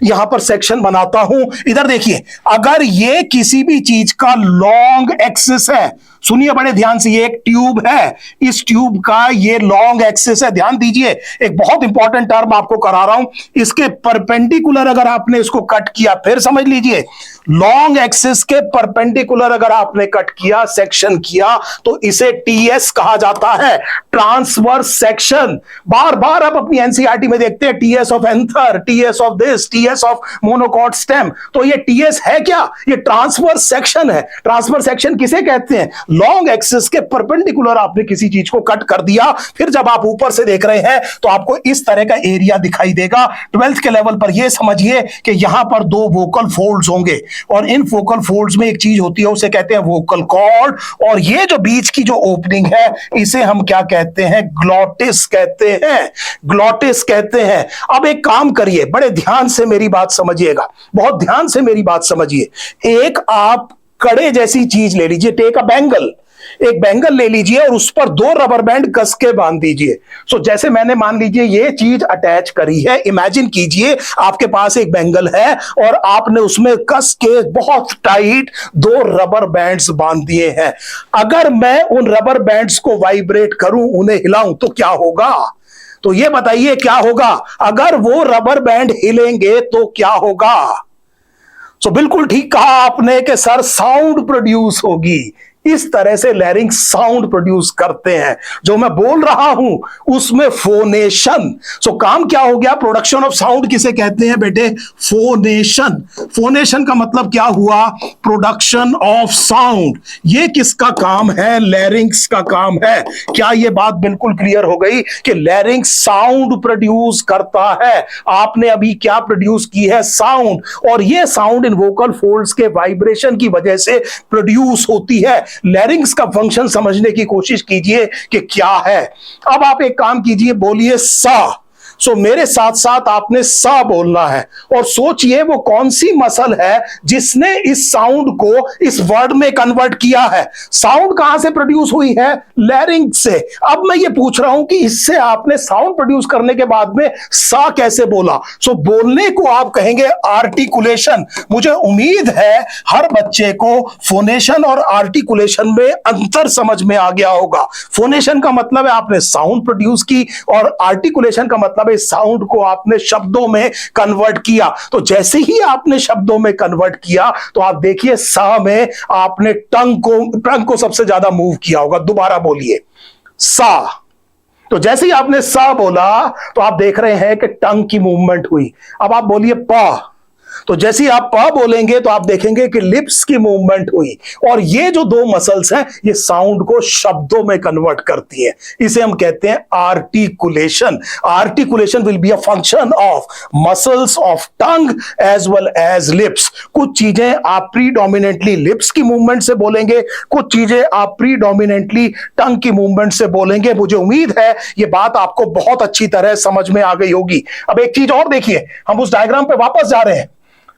यहां पर सेक्शन बनाता हूं। इधर देखिए, अगर ये किसी भी चीज का लॉन्ग एक्सिस है, सुनिए बड़े ध्यान से, ये एक ट्यूब है, इस ट्यूब का ये लॉन्ग एक्सिस है। ध्यान दीजिए, एक बहुत इंपॉर्टेंट टर्म आपको करा रहा हूं, इसके परपेंडिकुलर अगर आपने इसको कट किया, फिर समझ लीजिए, लॉन्ग एक्सिस के परपेंडिकुलर अगर आपने कट किया, सेक्शन किया, तो इसे टीएस कहा जाता है, ट्रांसवर्स सेक्शन। बार बार आप अपनी एनसीईआरटी में देखते हैं TS of anther, TS of this, TS of monocot stem. तो ये टीएस है क्या, ये ट्रांसवर्स सेक्शन है। ट्रांसवर्स सेक्शन किसे कहते हैं, लॉन्ग एक्सिस के परपेंडिकुलर आपने किसी चीज को कट कर दिया, फिर जब आप ऊपर से देख रहे हैं तो आपको इस तरह का एरिया दिखाई देगा। 12th के लेवल पर यह समझिए कि यहां पर दो वोकल फोल्ड्स होंगे, और इन वोकल फोल्ड्स में एक चीज होती है उसे कहते हैं वोकल कॉर्ड, और ये जो बीच की जो ओपनिंग है इसे हम क्या कहते हैं, ग्लॉटिस कहते हैं, ग्लॉटिस कहते हैं। अब एक काम करिए, बड़े ध्यान से मेरी बात समझिएगा, बहुत ध्यान से मेरी बात समझिए। एक आप कड़े जैसी चीज ले लीजिए, टेक अ बैंगल, एक बैंगल ले लीजिए और उस पर दो रबर बैंड कस के बांध दीजिए। सो जैसे मैंने मान लीजिए ये चीज अटैच करी है, इमेजिन कीजिए आपके पास एक बैंगल है और आपने उसमें कस के बहुत टाइट दो रबर बैंड्स बांध दिए हैं। अगर मैं उन रबर बैंड्स को वाइब्रेट करूं, उन्हें हिलाऊं, तो क्या होगा, तो ये बताइए क्या होगा। अगर वो रबर बैंड हिलेंगे तो क्या होगा। सो बिल्कुल ठीक कहा आपने कि सर साउंड प्रोड्यूस होगी। इस तरह से लैरिंक्स साउंड प्रोड्यूस करते हैं। जो मैं बोल रहा हूं उसमें फोनेशन। सो काम क्या हो गया, प्रोडक्शन ऑफ साउंड किसे कहते हैं बेटे, फोनेशन। फोनेशन का मतलब क्या हुआ, प्रोडक्शन ऑफ साउंड। ये किसका काम है, लैरिंक्स का काम है। क्या ये बात बिल्कुल क्लियर हो गई कि लैरिंक्स साउंड प्रोड्यूस करता है। आपने अभी क्या प्रोड्यूस की है, साउंड, और ये साउंड इन वोकल फोल्ड्स के वाइब्रेशन की वजह से प्रोड्यूस होती है। लैरिंक्स का फंक्शन समझने की कोशिश कीजिए कि क्या है। अब आप एक काम कीजिए, बोलिए सा। सो मेरे साथ साथ आपने सा बोलना है, और सोचिए वो कौन सी मसल है जिसने इस साउंड को इस वर्ड में कन्वर्ट किया है। साउंड कहां से प्रोड्यूस हुई है, लैरिंक्स से। अब मैं ये पूछ रहा हूं कि इससे आपने साउंड प्रोड्यूस करने के बाद में सा कैसे बोला। सो बोलने को आप कहेंगे आर्टिकुलेशन। मुझे उम्मीद है हर बच्चे को फोनेशन और आर्टिकुलेशन में अंतर समझ में आ गया होगा। फोनेशन का मतलब है आपने साउंड प्रोड्यूस की, और आर्टिकुलेशन का मतलब साउंड को आपने शब्दों में कन्वर्ट किया। तो जैसे ही आपने शब्दों में कन्वर्ट किया तो आप देखिए सा में आपने टंग को सबसे ज्यादा मूव किया होगा। दोबारा बोलिए सा। तो जैसे ही आपने सा बोला तो आप देख रहे हैं कि टंग की मूवमेंट हुई। अब आप बोलिए पा। तो जैसे ही आप पा बोलेंगे तो आप देखेंगे कि लिप्स की मूवमेंट हुई, और ये जो दो मसल्स हैं ये साउंड को शब्दों में कन्वर्ट करती है। इसे हम कहते हैं articulation. Articulation will be a function of muscles of tongue as well as lips. कुछ चीजें आप प्रीडोमिनेंटली लिप्स की मूवमेंट से बोलेंगे, कुछ चीजें आप प्रीडोमिनेंटली टंग की मूवमेंट से बोलेंगे। मुझे उम्मीद है ये बात आपको बहुत अच्छी तरह समझ में आ गई होगी। अब एक चीज और देखिए, हम उस डायग्राम पे वापस जा रहे हैं,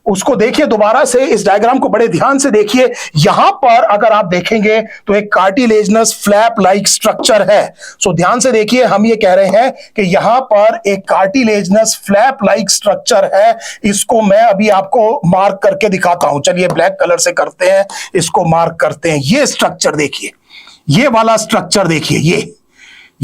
उसको देखिए दोबारा से, इस डायग्राम को बड़े ध्यान से देखिए। यहां पर अगर आप देखेंगे तो एक कार्टिलेजनस फ्लैप लाइक स्ट्रक्चर है। सो ध्यान से देखिए, हम ये कह रहे हैं कि यहां पर एक कार्टिलेजनस फ्लैप लाइक स्ट्रक्चर है। इसको मैं अभी आपको मार्क करके दिखाता हूं। चलिए ब्लैक कलर से करते हैं, इसको मार्क करते हैं। ये स्ट्रक्चर देखिए, ये वाला स्ट्रक्चर देखिए,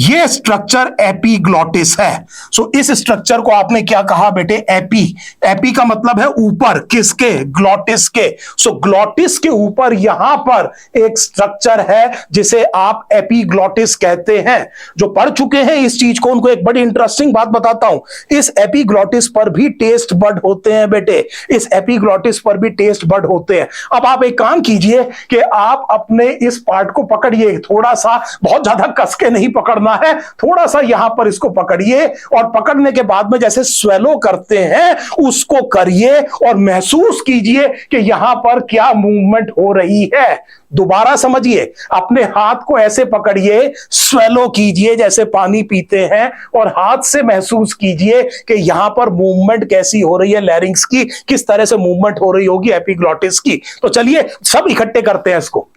ये स्ट्रक्चर एपीग्लॉटिस है। सो इस स्ट्रक्चर को आपने क्या कहा बेटे? एपी। एपी का मतलब है ऊपर, किसके? ग्लॉटिस के। सो ग्लॉटिस के ऊपर यहां पर एक स्ट्रक्चर है जिसे आप एपीग्लॉटिस कहते हैं। जो पढ़ चुके हैं इस चीज को, उनको एक बड़ी इंटरेस्टिंग बात बताता हूं। इस एपीग्लॉटिस पर भी टेस्ट बड होते हैं बेटे, इस एपीग्लॉटिस पर भी टेस्ट बड होते हैं। अब आप एक काम कीजिए कि आप अपने इस पार्ट को पकड़िए, थोड़ा सा, बहुत ज्यादा कस के नहीं पकड़ना है, थोड़ा सा यहां पर इसको पकड़िए और पकड़ने के बाद में जैसे स्वेलो करते हैं उसको करिए और महसूस कीजिए कि यहां पर क्या मूवमेंट हो रही है। दोबारा समझिए, अपने हाथ को ऐसे पकड़िए, स्वेलो कीजिए जैसे पानी पीते हैं और हाथ से महसूस कीजिए कि यहां पर मूवमेंट कैसी हो रही है लैरिंग्स की, किस तरह से मूवमेंट हो रही होगी एपीग्लॉटिस की। तो चलिए सब इकट्ठे करते हैं इसको।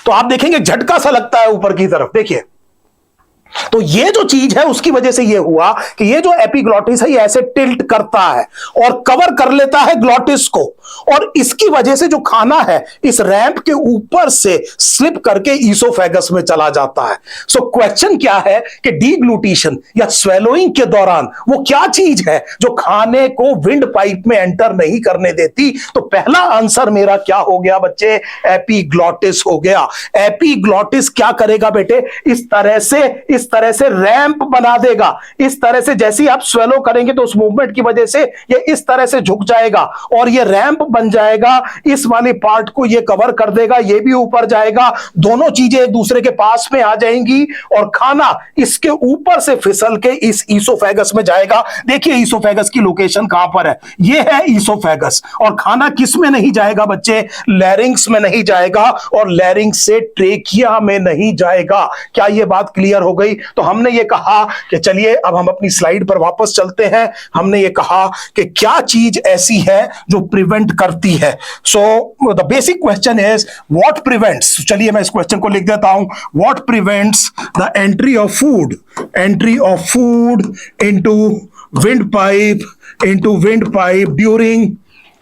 तो आप देखेंगे झटका सा लगता है ऊपर की तरफ, देखिए। तो ये जो चीज है उसकी वजह से ये हुआ कि ये जो एपीग्लॉटिस है ये ऐसे टिल्ट करता है और कवर कर लेता है ग्लॉटिस को, और इसकी वजह से जो खाना है इस रैंप के ऊपर से स्लिप करके ईसोफेगस में चला जाता है। सो क्वेश्चन क्या है कि डीग्लूटिशन या स्वेलोइंग के दौरान वो क्या चीज है जो खाने को विंड पाइप में एंटर नहीं करने देती? तो पहला आंसर मेरा क्या हो गया बच्चे? एपीग्लॉटिस हो गया। एपीग्लॉटिस क्या करेगा बेटे? इस तरह से रैंप बना देगा। इस तरह से जैसे ही आप स्वेलो करेंगे तो उस मूवमेंट की वजह से ये इस तरह से झुक जाएगा और ये रैंप बन जाएगा। इस वाले पार्ट को ये कवर कर देगा, ये भी ऊपर जाएगा, दोनों चीजें एक दूसरे के पास में आ जाएंगी और खाना इसके ऊपर से फिसल के इस ईसोफेगस में जाएगा। देखिए ईसोफेगस की लोकेशन कहां पर है, ये है ईसोफेगस। और खाना किस में नहीं जाएगा बच्चे? लैरिंग्स में नहीं जाएगा और लैरिंग्स से ट्रेकिया में नहीं जाएगा। क्या ये बात क्लियर हो गई? तो हमने ये कहा कि चलिए अब हम अपनी स्लाइड पर वापस चलते हैं। हमने ये कहा कि क्या चीज ऐसी है जो प्रिवेंट करती है। So the basic question is what prevents. चलिए मैं इस क्वेश्चन को लिख देता हूं। What prevents the entry of food into wind pipe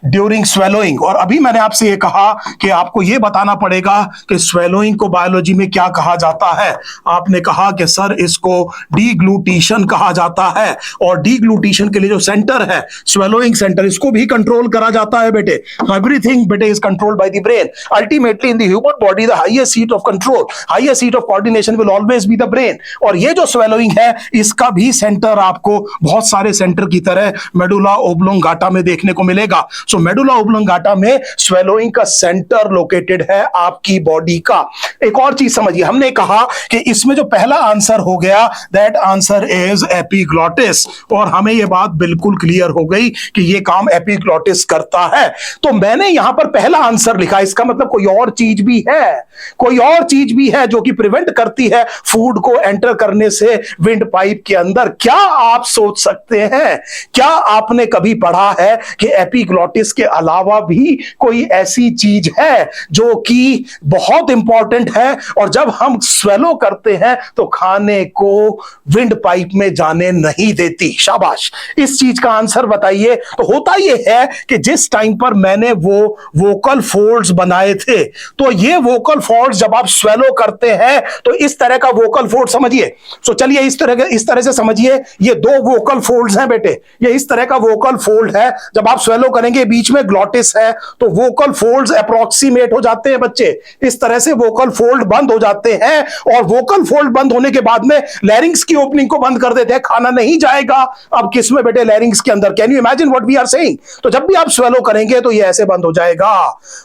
during swallowing. और अभी मैंने आपसे ये कहा कि आपको ये बताना पड़ेगा कि स्वेलोइंग को बायोलॉजी में क्या कहा जाता है। आपने कहा कि सर इसको डीग्लूटिशन कहा जाता है, और डीग्लूटिशन के लिए जो सेंटर है, स्वेलोइंग सेंटर, इसको भी कंट्रोल करा जाता है बेटे। एवरीथिंग बेटे is controlled by the brain. Ultimately in the human body the highest seat of control, highest seat of coordination will always be the brain. और ये जो स्वेलोइंग है इसका भी सेंटर आपको बहुत सारे सेंटर की तरह मेडुला ओब्लोंगाटा में देखने को मिलेगा। सो मेडुला ओब्लोंगाटा में स्वेलोइंग का सेंटर लोकेटेड है आपकी बॉडी का। एक और चीज समझिए, हमने कहा कि इसमें जो पहला आंसर हो गया दैट आंसर इज एपीग्लॉटिस, और हमें यह बात बिल्कुल क्लियर हो गई कि यह काम एपीग्लॉटिस करता है। तो मैंने यहां पर पहला आंसर लिखा, इसका मतलब कोई और चीज भी है, कोई और चीज भी है जो कि प्रिवेंट करती है फूड को एंटर करने से विंड पाइप के अंदर। क्या आप सोच सकते हैं, क्या आपने कभी पढ़ा है कि एपीग्लॉटिस के अलावा भी कोई ऐसी चीज है जो कि बहुत इंपॉर्टेंट है और जब हम स्वेलो करते हैं तो खाने को विंड पाइप में जाने नहीं देती? शाबाश, इस चीज का आंसर बताइए। तो होता यह है कि जिस टाइम पर मैंने वो वोकल फोल्ड्स बनाए थे, तो ये वोकल फोल्ड्स जब आप स्वेलो करते हैं तो इस तरह का वोकल फोल्ड समझिए। सो चलिए इस तरह से समझिए, ये दो वोकल फोल्ड्स हैं बेटे, ये इस तरह का वोकल फोल्ड है। जब आप स्वेलो करेंगे बीच में ग्लॉटिस है तो वोकल फोल्ड्स अप्रोक्सीमेट हो जाते हैं बच्चे, इस तरह से वोकल फोल्ड बंद हो जाते हैं और वोकल फोल्ड बंद होने के बाद में लैरिंग्स की ओपनिंग को बंद कर देते हैं, खाना नहीं जाएगा। अब किस में बेटे? लैरिंग्स के अंदर। Can you imagine what we are saying? तो जब भी आप स्वेलो करेंगे तो ये ऐसे बंद हो जाएगा।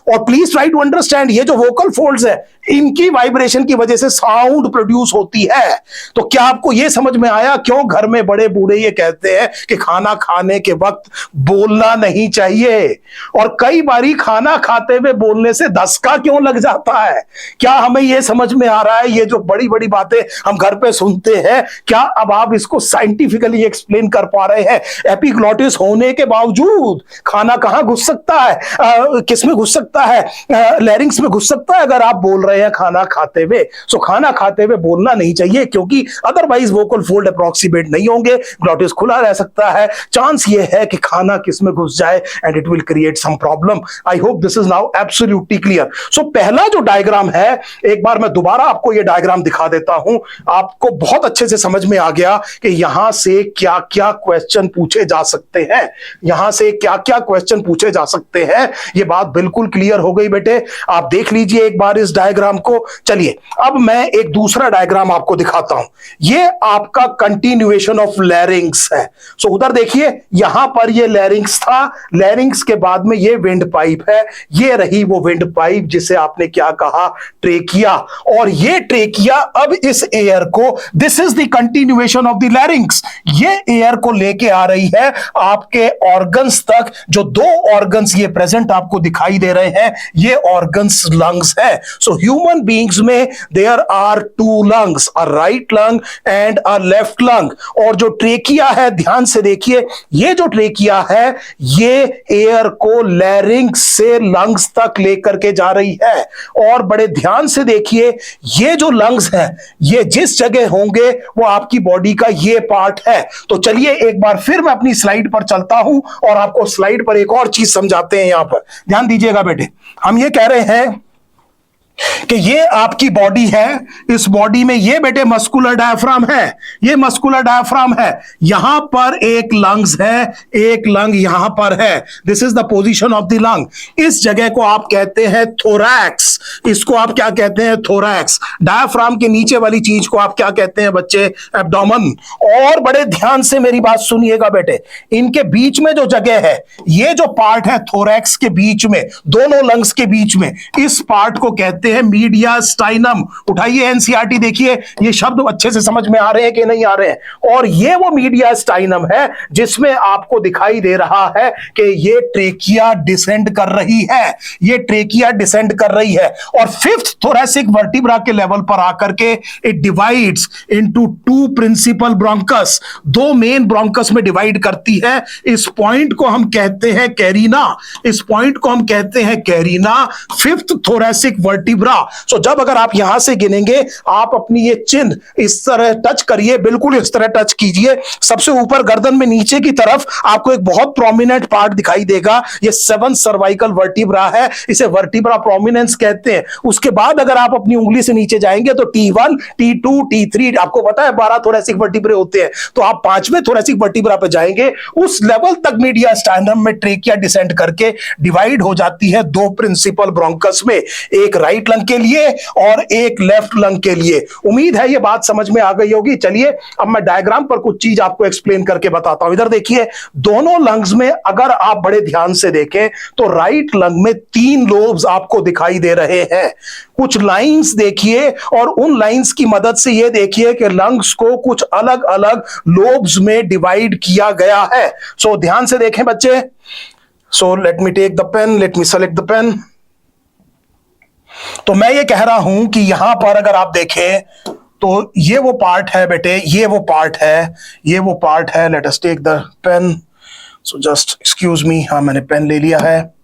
और प्लीज ट्राई टू अंडरस्टैंड, ये जो वोकल फोल्ड्स है इनकी वाइब्रेशन की वजह से साउंड प्रोड्यूस होती है। तो क्या आपको यह समझ में आया क्यों घर में बड़े बूढ़े ये कहते हैं कि खाना खाने के वक्त बोलना नहीं चाहिए? और कई बारी खाना खाते हुए बोलने से धसका क्यों लग जाता है? क्या हमें यह समझ में आ रहा है? ये जो बड़ी बड़ी बातें हम घर पे सुनते हैं, क्या अब आप इसको साइंटिफिकली एक्सप्लेन कर पा रहे हैं? एपीग्लॉटिस होने के बावजूद खाना कहां घुस सकता है, किस में घुस सकता है? लैरिंग्स में घुस सकता है अगर आप बोल रहे रहे हैं खाना खाते हुए। सो खाना खाते हुए बोलना नहीं चाहिए, क्योंकि अदरवाइज वोकल फोल्ड अप्रोक्सीमेट नहीं होंगे, ग्लॉटिस खुला रह सकता है, चांस ये है कि खाना किसमें घुस जाए and it will create some problem. I hope this is now absolutely clear. So पहला जो डायग्राम है, एक बार मैं दोबारा आपको ये डायग्राम दिखा देता हूं, आपको बहुत अच्छे से समझ में आ गया कि यहां से क्या क्या क्वेश्चन पूछे जा सकते हैं, यहां से क्या क्या क्वेश्चन पूछे जा सकते हैं। ये बात बिल्कुल क्लियर हो गई बेटे। आप देख लीजिए एक बार इस डायग्राम को। चलिए अब मैं एक दूसरा डायग्राम आपको दिखाता हूं। ये आपका कंटिन्यूएशन ऑफ लैरिंग्स है। सो उधर देखिए, यहां पर ये लैरिंग्स था, लैरिंग्स के बाद में ये विंड पाइप है, ये रही वो विंड पाइप जिसे आपने क्या कहा, ट्रेकिया। और ये ट्रेकिया अब इस एयर को, this is the continuation of the larynx, ये एयर को लेके आ रही है आपके ऑर्गन्स तक। जो दो ऑर्गन्स ये प्रेजेंट आपको दिखाई दे रहे हैं, ये ऑर्गन्स लंग्स है। सो ह्यूमन बीइंग्स में there are two lungs, a right lung and a left lung. और जो ट्रेकिया है, ध्यान से देखिए, ये जो ट्रेकिया है ये एयर को लैरिंग्स से लंग्स तक लेकर के जा रही है। और बड़े ध्यान से देखिए, ये जो लंग्स हैं ये जिस जगह होंगे वो आपकी बॉडी का ये पार्ट है। तो चलिए एक बार फिर मैं अपनी स्लाइड पर चलता हूं और आपको स्लाइड पर एक और चीज समझाते हैं। यहां पर ध्यान दीजिएगा बेटे, हम ये कह रहे हैं कि ये आपकी बॉडी है, इस बॉडी में ये बेटे मस्कुलर डायफ्राम है, ये मस्कुलर डायफ्राम है, यहां पर एक लंग्स है, एक लंग यहां पर है। This is the position of the lung. इस जगह को आप कहते हैं थोरैक्स, इसको आप क्या कहते हैं, थोरैक्स। डायफ्राम के नीचे वाली चीज को आप क्या कहते हैं बच्चे, एब्डोमेन। और बड़े ध्यान से मेरी बात सुनिएगा बेटे, इनके बीच में जो जगह है, ये जो पार्ट है थोरैक्स के बीच में, दोनों लंग्स के बीच में, इस पार्ट को कहते हैं मीडियास्टाइनम। उठाइए एनसीईआरटी, देखिए ये शब्द अच्छे से समझ में आ रहे हैं कि नहीं आ रहे हैं। और ये वो मीडियास्टाइनम है जिसमें आपको दिखाई दे रहा है कि ये ट्रेकिया डिसेंड कर रही है, ये ट्रेकिया डिसेंड कर रही है। और फिफ्थ थोरैसिक वर्टिब्रा के लेवल पर आकर के it divides into two principal bronchus, दो मेन ब्रोंकस में डिवाइड करती है। इस पॉइंट को हम कहते हैं कैरिना, इस पॉइंट को हम कहते हैं कैरिना, फिफ्थ थोरैसिक वर्टिब्रा। सो जब अगर आप यहां से गिनेंगे, आप अपनी ये चिन्ह इस तरह टच करिए, बिल्कुल इस तरह टच कीजिए, सबसे ऊपर गर्दन में नीचे की तरफ आपको एक बहुत प्रोमिनेंट पार्ट दिखाई देगा, ये सेवन सर्वाइकल वर्टिब्रा है, इसे वर्टिब्रा प्रोमिनेंस कहते हैं। उसके बाद अगर आप अपनी उंगली से नीचे जाएंगे तो T1, T2, T3, आपको पता है 12 थोरैसिक वर्टिब्रे होते हैं, तो आप 5वें थोरैसिक वर्टिब्रा पे जाएंगे, उस लेवल तक मीडियास्टाइनम में ट्रेकिया डिसेंड करके डिवाइड हो जाती है दो प्रिंसिपल ब्रोंकस में, एक राइट लंग के लिए और एक लेफ्ट लंग के लिए। उम्मीद है ये बात समझ में आ गई होगी। चलिए अब मैं डायग्राम पर कुछ चीज आपको एक्सप्लेन करके बताता हूं। इधर देखिए, दोनों लंग्स में अगर आप बड़े ध्यान से देखें तो राइट लंग में 3 लोब्स आपको दिखाई दे रहे हैं। कुछ लाइंस देखिए और उन लाइंस की मदद से ये देखिए कि लंग्स को कुछ अलग अलग लोब्स में डिवाइड किया गया है। सो ध्यान से देखें बच्चे। So let me take the pen, let me select the pen. तो मैं ये कह रहा हूं कि यहां पर अगर आप देखें तो ये वो पार्ट है बेटे, ये वो पार्ट है, ये वो पार्ट है। Let us take the pen. So just excuse me, हाँ मैंने पेन ले लिया है।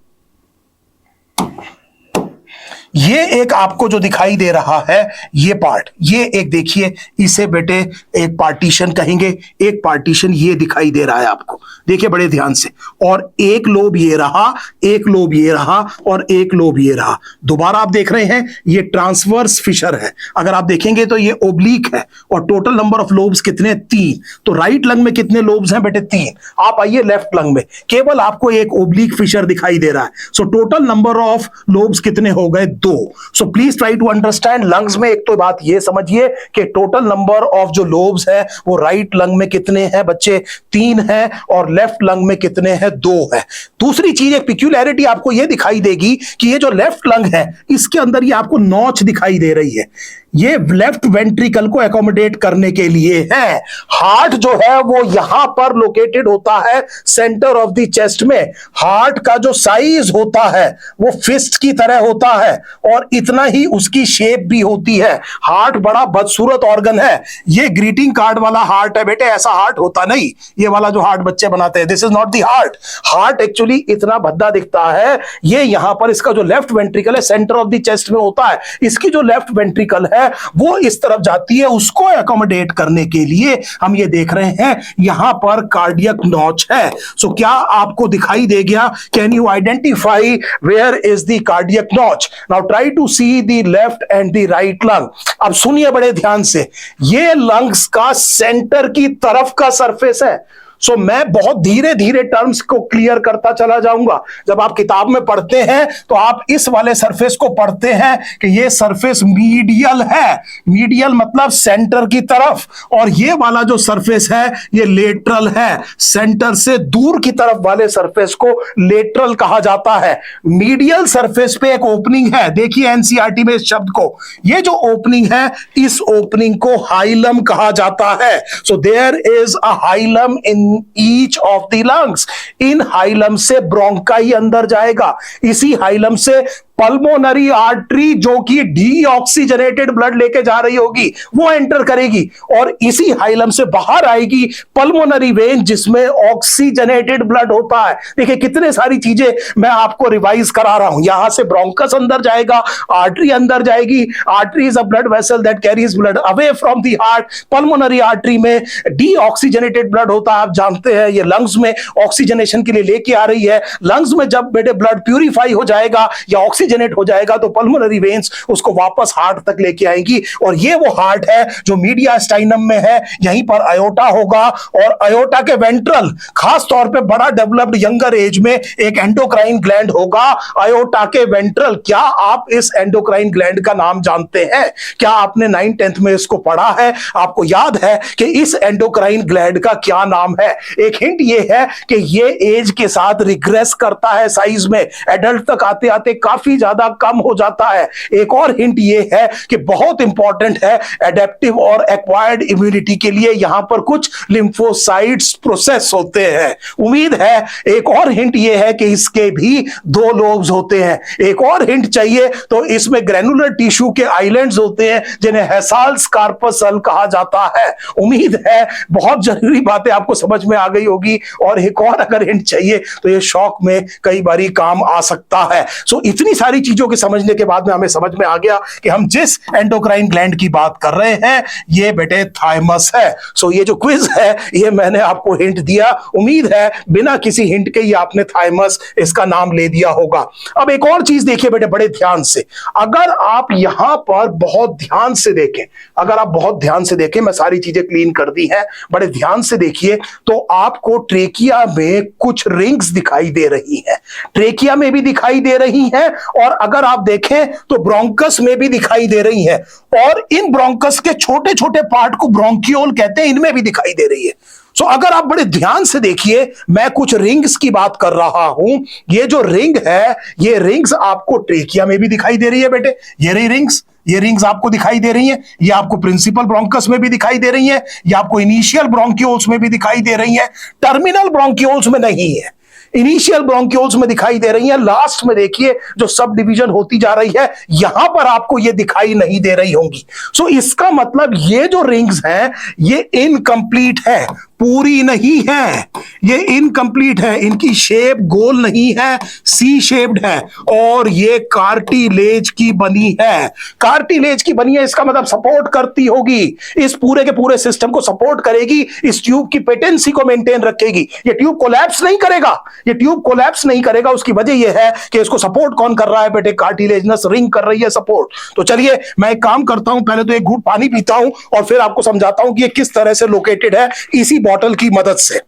ये एक आपको जो दिखाई दे रहा है ये पार्ट, ये एक देखिए, इसे बेटे एक पार्टीशन कहेंगे, एक पार्टीशन ये दिखाई दे रहा है आपको, देखिए बड़े ध्यान से। और एक लोब ये रहा, एक लोब ये रहा और एक लोब ये रहा। दोबारा आप देख रहे हैं ये ट्रांसवर्स फिशर है, अगर आप देखेंगे तो ये ओब्लिक है। और टोटल नंबर ऑफ लोब्स कितने, 3। तो राइट लंग में कितने लोब्स हैं बेटे, 3। आप आइए लेफ्ट लंग में, केवल आपको एक ओब्लिक फिशर दिखाई दे रहा है। So total number of lobes कितने हो गए, 2। So please try to understand. Lungs में एक तो बात ये समझिए कि टोटल नंबर ऑफ जो लोब्स है वो राइट लंग में कितने हैं बच्चे, 3 है, और लेफ्ट लंग में कितने हैं, 2 है। दूसरी चीज, एक पिक्यूलैरिटी आपको ये दिखाई देगी कि ये जो लेफ्ट लंग है इसके अंदर ये आपको नॉच दिखाई दे रही है। ये लेफ्ट वेंट्रिकल को एकोमोडेट करने के लिए है। हार्ट जो है वो यहां पर लोकेटेड होता है सेंटर ऑफ द चेस्ट में। हार्ट का जो साइज होता है वो फिस्ट की तरह होता है और इतना ही उसकी शेप भी होती है। हार्ट बड़ा बदसूरत ऑर्गन है। ये ग्रीटिंग कार्ड वाला हार्ट है बेटे, ऐसा हार्ट होता नहीं। ये वाला जो हार्ट बच्चे बनाते हैं, this is not the heart. Heart actually इतना भद्दा दिखता है। ये यहां पर इसका जो लेफ्ट वेंट्रिकल है सेंटर ऑफ द चेस्ट में होता है। इसकी जो लेफ्ट वेंट्रिकल है वो इस तरफ जाती है, उसको एकोमोडेट करने के लिए हम ये देख रहे हैं यहां पर कार्डियक नॉच है। सो क्या आपको दिखाई दे गया? Can you identify where is the cardiac notch? Now try to see the left and the right lung. अब सुनिए बड़े ध्यान से, ये लंग्स का सेंटर की तरफ का सरफेस है। सो मैं बहुत धीरे धीरे टर्म्स को क्लियर करता चला जाऊंगा। जब आप किताब में पढ़ते हैं तो आप इस वाले सरफेस को पढ़ते हैं कि ये सरफेस मीडियल है। मीडियल मतलब सेंटर की तरफ, और ये वाला जो सरफेस है ये लेटरल है। सेंटर से दूर की तरफ वाले सरफेस को लेटरल कहा जाता है। मीडियल सरफेस पे एक ओपनिंग है, देखिए एनसीईआरटी में इस शब्द को, ये जो ओपनिंग है इस ओपनिंग को हाइलम कहा जाता है। So there is a hilum in each of the lungs. इन हाइलम से ब्रोंकाई अंदर जाएगा, इसी हाइलम से पल्मोनरी आर्टरी जो कि डीऑक्सीजनेटेड ब्लड लेके जा रही होगी वो एंटर करेगी, और इसी हाइलम से बाहर आएगी पल्मोनरी वेन जिसमें ऑक्सीजनेटेड ब्लड होता है। देखिए कितने सारी चीजें मैं आपको रिवाइज करा रहा हूं। यहां से ब्रोंकस अंदर जाएगा, आर्टरी अंदर जाएगी। Artery is a blood vessel that carries blood away from the heart. Pulmonary artery में डीऑक्सीजनेटेड ब्लड होता है, आप जानते हैं। ये लंग्स में ऑक्सीजनेशन के लिए लेके आ रही है। लंग्स में जब बेटे ब्लड प्यूरिफाई हो जाएगा या ऑक्सीजनेट हो जाएगा तो पल्मोनरी वेन्स उसको वापस हार्ट तक लेके आएंगी, और ये वो हार्ट है जो मीडिया स्टाइनम में है। यहीं पर अयोटा होगा, और अयोटा के वेंट्रल खास तौर पे बड़ा डेवलप्ड यंगर एज में एक एंडोक्राइन ग्लैंड होगा, अयोटा के वेंट्रल। क्या आप इस एंडोक्राइन ग्लैंड का नाम जानते हैं? क्या आपने 9th 10th में इसको पढ़ा है? आपको याद है कि इस एंडोक्राइन ग्लैंड का क्या नाम है? एक हिंट ये है कि ये एज के साथ रिग्रेस करता है साइज में, एडल्ट तक आते आते काफी ज्यादा कम हो जाता है। एक और हिंट ये है कि बहुत इंपॉर्टेंट है एडेप्टिव और एक्वायर्ड इम्यूनिटी के लिए यहां पर कुछ लिम्फोसाइट्स प्रोसेस होते हैं। उम्मीद है एक और हिंट ये है कि इसके भी 2 लोब्स होते हैं। एक और हिंट चाहिए तो इसमें ग्रैनुलर टिश्यू के आइलैंड्स होते हैं जिन्हें हेसाल्स कार्पसल कहा जाता है। उम्मीद है बहुत जरूरी बातें आपको समझ में आ गई होगी, और एक और अगर हिंट चाहिए तो ये शौक में कई बारी काम आ सकता है। सो इतनी सारी चीजों के समझने के बाद में हमें समझ में आ गया कि हम जिस एंडोक्राइन ग्लैंड की बात कर रहे हैं ये बेटे थाइमस है। सो ये जो क्विज है ये मैंने आपको हिंट दिया, उम्मीद है बिना किसी हिंट के ही आपने थाइमस इसका नाम ले दिया होगा। अब एक और चीज देखिए बेटे बड़े ध्यान से, अगर आप यहां पर बहुत ध्यान से देखें, अगर आप बहुत ध्यान से देखें, मैं सारी चीजें क्लीन कर दी हैं, बड़े ध्यान से देखिए तो आपको ट्रेकिया में कुछ रिंग्स दिखाई दे रही हैं। ट्रेकिया में भी दिखाई दे रही हैं, और अगर आप देखें तो ब्रोंकस में भी दिखाई दे रही है, और इन ब्रोंकस के छोटे छोटे पार्ट को ब्रोंकियोल कहते हैं, इनमें भी दिखाई दे रही है। सो अगर आप बड़े ध्यान से देखिए, मैं कुछ रिंग्स की बात कर रहा हूं। ये जो रिंग है ये रिंग्स आपको ट्रेकिया में भी दिखाई दे रही है बेटे, ये रही रिंग्स। ये रिंग्स आपको दिखाई दे रही हैं, ये आपको प्रिंसिपल ब्रोंकस में भी दिखाई दे रही हैं, ये आपको इनिशियल ब्रोंकियोल्स में भी दिखाई दे रही हैं, टर्मिनल ब्रोंकियोल्स में नहीं है, इनिशियल ब्रोंकियोल्स में दिखाई दे रही है। लास्ट में देखिए जो सब डिवीजन होती जा रही है यहां पर आपको ये दिखाई नहीं दे रही होंगी। सो इसका मतलब ये जो रिंग्स हैं ये इनकम्प्लीट है, पूरी नहीं है, ये इनकम्प्लीट है, इनकी शेप गोल नहीं है, सी शेप्ड है, और ये कार्टिलेज की बनी है। कार्टिलेज की बनी है इसका मतलब सपोर्ट करती होगी, इस पूरे के पूरे सिस्टम को सपोर्ट करेगी, इस ट्यूब की पेटेंसी को मेंटेन रखेगी। ये ट्यूब कोलैप्स नहीं करेगा, ये ट्यूब कोलैप्स नहीं करेगा। उसकी वजह यह है कि इसको सपोर्ट कौन कर रहा है बेटे? कार्टिलेजनस रिंग कर रही है सपोर्ट। तो चलिए मैं एक काम करता हूं, पहले तो एक घूंट पानी पीता हूं और फिर आपको समझाता हूं कि ये किस तरह से लोकेटेड है इसी बॉटल की मदद से।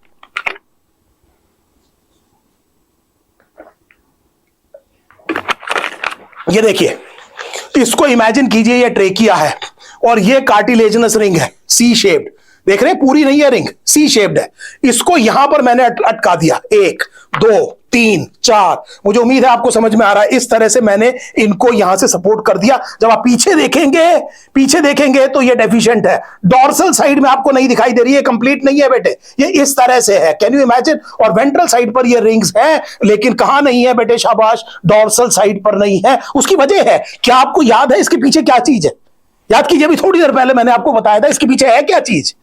ये देखिए, इसको इमेजिन कीजिए ये ट्रेकिया है और ये कार्टिलेजनस रिंग है, सी शेप्ड। देख रहे हैं, पूरी नहीं है रिंग, सी शेप्ड है। इसको यहां पर मैंने अटका दिया, 1 2 3 4, मुझे उम्मीद है आपको समझ में आ रहा है। इस तरह से मैंने इनको यहां से सपोर्ट कर दिया। जब आप पीछे देखेंगे तो ये डेफिशिएंट है। डॉर्सल साइड में आपको नहीं दिखाई दे रही है, कंप्लीट नहीं है बेटे, ये इस तरह से है। Can you imagine? और वेंट्रल साइड पर ये रिंग्स है, लेकिन कहां नहीं है बेटे? शाबाश, डॉर्सल साइड पर नहीं है। उसकी वजह है, क्या आपको याद है इसके पीछे क्या चीज है? याद कीजिए, अभी थोड़ी देर पहले मैंने आपको बताया था इसके पीछे है क्या चीज।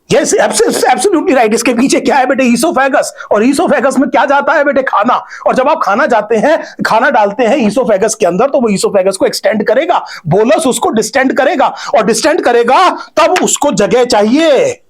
Yes, absolutely right. इसके पीछे क्या है बेटे? ईसोफेगस। और ईसोफेगस में क्या जाता है बेटे? खाना। और जब आप खाना जाते हैं, खाना डालते हैं ईसोफेगस के अंदर, तो वो ईसोफेगस को एक्सटेंड करेगा, बोलस उसको डिस्टेंड करेगा, और डिस्टेंड करेगा तब उसको जगह चाहिए।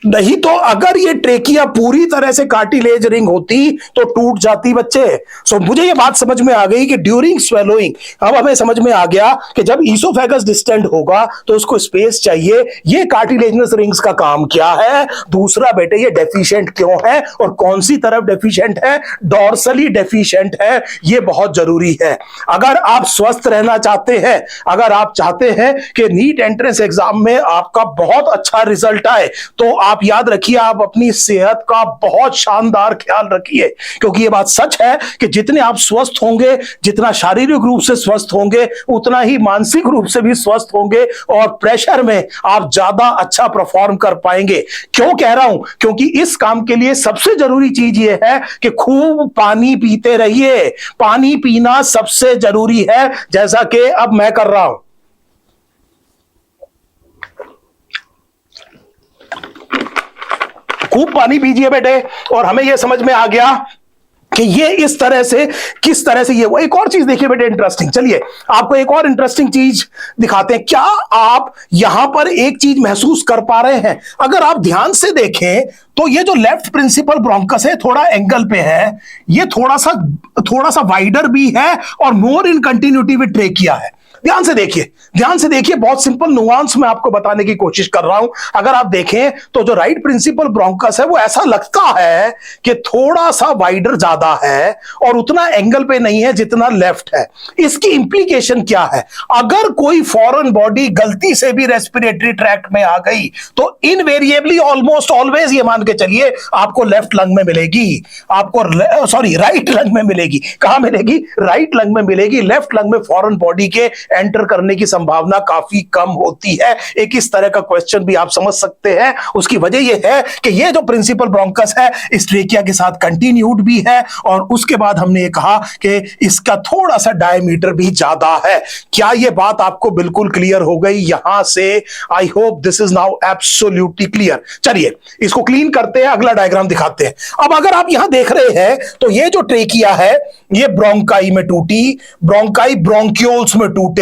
नहीं तो अगर ये ट्रेकिया पूरी तरह से कार्टिलेज रिंग होती तो टूट जाती बच्चे। सो मुझे ये बात समझ में आ गई कि ड्यूरिंग स्वेलोइंग, अब हमें समझ में आ गया कि जब ईसोफेगस डिस्टेंड होगा तो उसको स्पेस चाहिए। ये कार्टिलेजनस रिंग्स का काम क्या है? दूसरा बेटे, ये डेफिशिएंट क्यों है और कौन सी तरफ डेफिशिएंट है? डॉर्सली डेफिशिएंट है। ये बहुत जरूरी है अगर आप स्वस्थ रहना चाहते हैं, अगर आप चाहते हैं कि नीट एंट्रेंस एग्जाम में आपका बहुत अच्छा रिजल्ट आए, तो आप याद रखिए, आप अपनी सेहत का बहुत शानदार ख्याल रखिए। क्योंकि यह बात सच है कि जितने आप स्वस्थ होंगे, जितना शारीरिक रूप से स्वस्थ होंगे, उतना ही मानसिक रूप से भी स्वस्थ होंगे, और प्रेशर में आप ज्यादा अच्छा परफॉर्म कर पाएंगे। क्यों कह रहा हूं? क्योंकि इस काम के लिए सबसे जरूरी चीज यह है कि खूब पानी पीते रहिए। पानी पीना सबसे जरूरी है, जैसा कि अब मैं कर रहा हूं। खूब पानी पीजिए बेटे। और हमें यह समझ में आ गया कि ये इस तरह से, किस तरह से ये। वो एक और चीज देखिए बेटे, इंटरेस्टिंग। चलिए आपको एक और इंटरेस्टिंग चीज दिखाते हैं। क्या आप यहां पर एक चीज महसूस कर पा रहे हैं? अगर आप ध्यान से देखें तो ये जो लेफ्ट प्रिंसिपल ब्रोंकस है, थोड़ा एंगल पे है, ये थोड़ा सा वाइडर भी है और मोर इन कंटिन्यूटी विद ट्रेकिया है। ध्यान से देखिए, बहुत सिंपल नुआंस में आपको बताने की कोशिश कर रहा हूं। अगर आप देखें तो जो राइट प्रिंसिपल ब्रोंकस है वो ऐसा लगता है कि थोड़ा सा वाइडर ज्यादा है और उतना एंगल पे नहीं है जितना लेफ्ट है। इसकी इंप्लीकेशन क्या है? अगर कोई फॉरेन बॉडी गलती से भी रेस्पिरेटरी ट्रैक्ट में आ गई तो इनवेरिएबली, ऑलमोस्ट ऑलवेज ये मान के चलिए, आपको लेफ्ट लंग में मिलेगी, राइट लंग में मिलेगी। कहां मिलेगी? राइट लंग में मिलेगी। लेफ्ट लंग में फॉरेन बॉडी के एंटर करने की संभावना काफी कम होती है। एक इस तरह का क्वेश्चन भी आप समझ सकते हैं। उसकी वजह यह है कि यह जो प्रिंसिपल ब्रोंकस है इस ट्रेकिया के साथ कंटिन्यूड भी है, और उसके बाद हमने ये कहा कि इसका थोड़ा सा डायमीटर भी ज्यादा है। क्या यह बात आपको बिल्कुल क्लियर हो गई यहां से? आई hope this is now absolutely clear. चलिए इसको क्लीन करते हैं, अगला डायग्राम दिखाते हैं। अब अगर आप यहां देख रहे हैं तो ये जो ट्रेकिया है ये ब्रोंकाई में टूटी, ब्रोंकाई ब्रोंक्यूल्स में टूटे।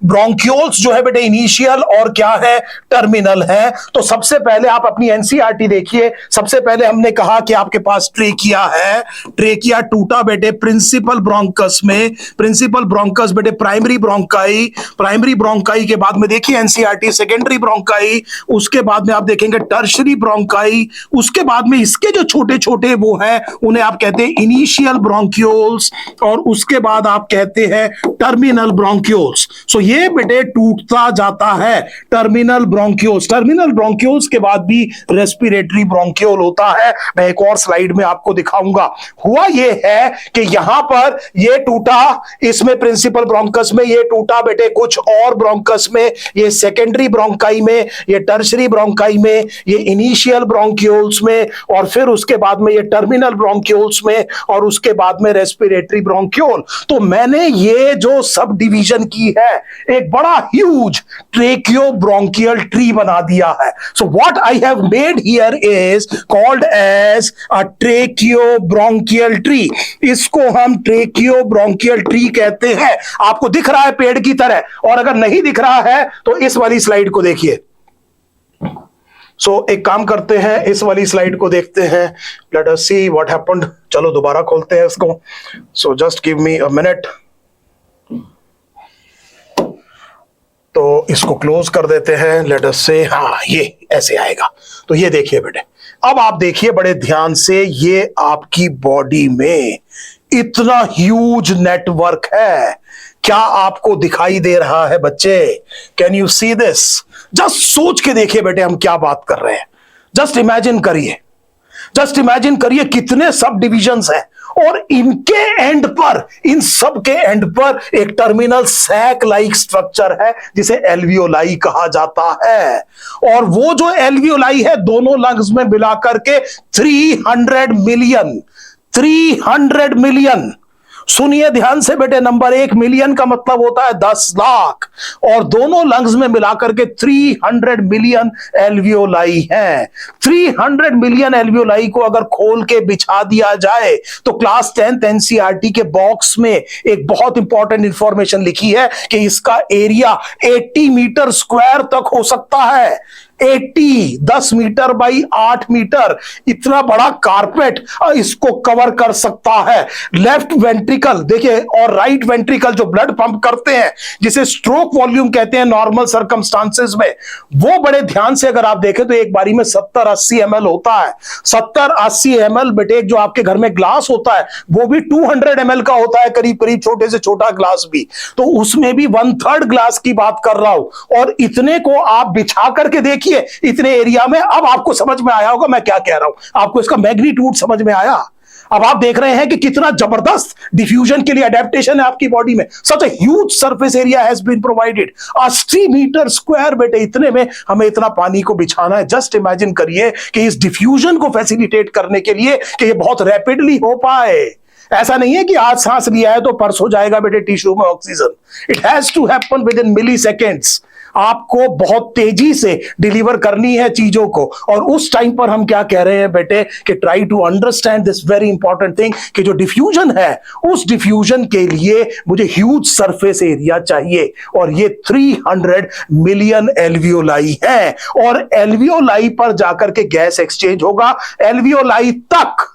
ब्रोंक्यूल्स जो है बेटे इनिशियल और क्या है? टर्मिनल है। तो सबसे पहले आप अपनी एनसीईआरटी देखिए। सबसे पहले हमने कहा कि आपके पास ट्रेकिया है, ट्रेकिया टूटा बेटे प्रिंसिपल ब्रोंकस में। प्रिंसिपल ब्रोंकस बेटे प्राइमरी ब्रोंकाई, प्राइमरी ब्रोंकाई के बाद में देखिए एनसीईआरटी सेकेंडरी ब्रोंकाई, उसके बाद में आप देखेंगे टर्शरी ब्रोंकाई, उसके बाद में इसके जो छोटे छोटे वो है उन्हें आप कहते हैं इनिशियल ब्रोंक्यूल्स, और उसके बाद आप कहते हैं टर्मिनल ब्रोंक्यूल्स। सो ये बेटे टूटता जाता है टर्मिनल ब्रोंक्यूल्स। टर्मिनल ब्रोंक्यूल्स के बाद भी रेस्पिरेटरी ब्रोंक्यूल होता है। मैं एक और स्लाइड में आपको दिखाऊंगा। हुआ ये है कि यहां पर ये टूटा, इसमें प्रिंसिपल ब्रोंकस में ये टूटा बेटे, कुछ और ब्रोंकस में, ये सेकेंडरी ब्रोंकाई में, ये टर्शरी ब्रोंकाई में, ये इनिशियल ब्रोंक्यूल्स में, और फिर उसके बाद में ये टर्मिनल ब्रोंक्यूल्स में, और उसके बाद में रेस्पिरेटरी ब्रोंक्यूल। तो मैंने ये जो सब डिवीजन की है एक बड़ा ह्यूज ट्रेकियो ब्रोंकियल ट्री बना दिया है। So what I have made here is called as a tracheo bronchial tree. इसको हम ट्रेकियो ब्रोंकियल ट्री कहते हैं। आपको दिख रहा है पेड़ की तरह, और अगर नहीं दिख रहा है तो इस वाली स्लाइड को देखिए। एक काम करते हैं, इस वाली स्लाइड को देखते हैं। Let us see what happened. चलो दोबारा खोलते हैं इसको। Just give me a minute. तो इसको क्लोज कर देते हैं। लेट अस से, हाँ ये ऐसे आएगा। तो ये देखिए बेटे, अब आप देखिए बड़े ध्यान से, ये आपकी बॉडी में इतना ह्यूज नेटवर्क है। क्या आपको दिखाई दे रहा है बच्चे? Can you see this? Just सोच के देखिए बेटे हम क्या बात कर रहे हैं। जस्ट इमेजिन करिए कितने सब डिविजन्स हैं, और इनके एंड पर, इन सब के एंड पर एक टर्मिनल सैक लाइक स्ट्रक्चर है जिसे एल्वियोलाई कहा जाता है। और वो जो एल्वियोलाई है दोनों लंग्स में मिलाकर के 300 मिलियन, सुनिए ध्यान से बेटे, नंबर 1 मिलियन का मतलब होता है 10 लाख, और दोनों लंग्स में मिलाकर के 300 मिलियन एल्वियोलाई हैं। 300 मिलियन एल्वियोलाई को अगर खोल के बिछा दिया जाए तो क्लास 10th एनसीईआरटी के बॉक्स में एक बहुत इंपॉर्टेंट इंफॉर्मेशन लिखी है कि इसका एरिया 80 मीटर स्क्वायर तक हो सकता है। 10 मीटर बाई 8 मीटर इतना बड़ा कारपेट इसको कवर कर सकता है। लेफ्ट वेंट्रिकल देखिए और राइट वेंट्रिकल जो ब्लड पंप करते हैं, जिसे स्ट्रोक वॉल्यूम कहते हैं नॉर्मल सर्कमस्टांसेस में, वो बड़े ध्यान से अगर आप देखें तो एक बारी में 70-80 ml होता है। 70-80 ml बेटे, जो आपके घर में ग्लास होता है वो भी 200 ml का होता है, करीब करीब, छोटे से छोटा ग्लास भी, तो उसमें भी 1/3 ग्लास की बात कर रहा हूं। और इतने को आप बिछा करके देखिए इतने एरिया में। अब आपको समझ में आया होगा मैं क्या कह रहा हूं, आपको इसका मैग्नीट्यूड समझ में आया। अब आप देख रहे हैं कि कितना जबरदस्त डिफ्यूजन के लिए एडेप्टेशन है आपकी बॉडी में। Such a huge surface area has been provided, 80 metre square बेटे, इतने में हमें इतना पानी को बिछाना है। जस्ट इमेजिन करिए कि इस डिफ्यूजन को फैसिलिटेट करने के लिए कि ये बहुत रैपिडली हो पाए। ऐसा नहीं है कि आज सांस लिया है तो परसों जाएगा बेटे टिश्यू में oxygen. It has to happen within milliseconds. आपको बहुत तेजी से डिलीवर करनी है चीजों को, और उस टाइम पर हम क्या कह रहे हैं बेटे कि try to understand this very important thing कि जो डिफ्यूजन है उस डिफ्यूजन के लिए मुझे ह्यूज सरफेस एरिया चाहिए, और ये 300 मिलियन एल्वियोलाई है। और एल्वियोलाई पर जाकर के गैस एक्सचेंज होगा, एल्वियोलाई तक,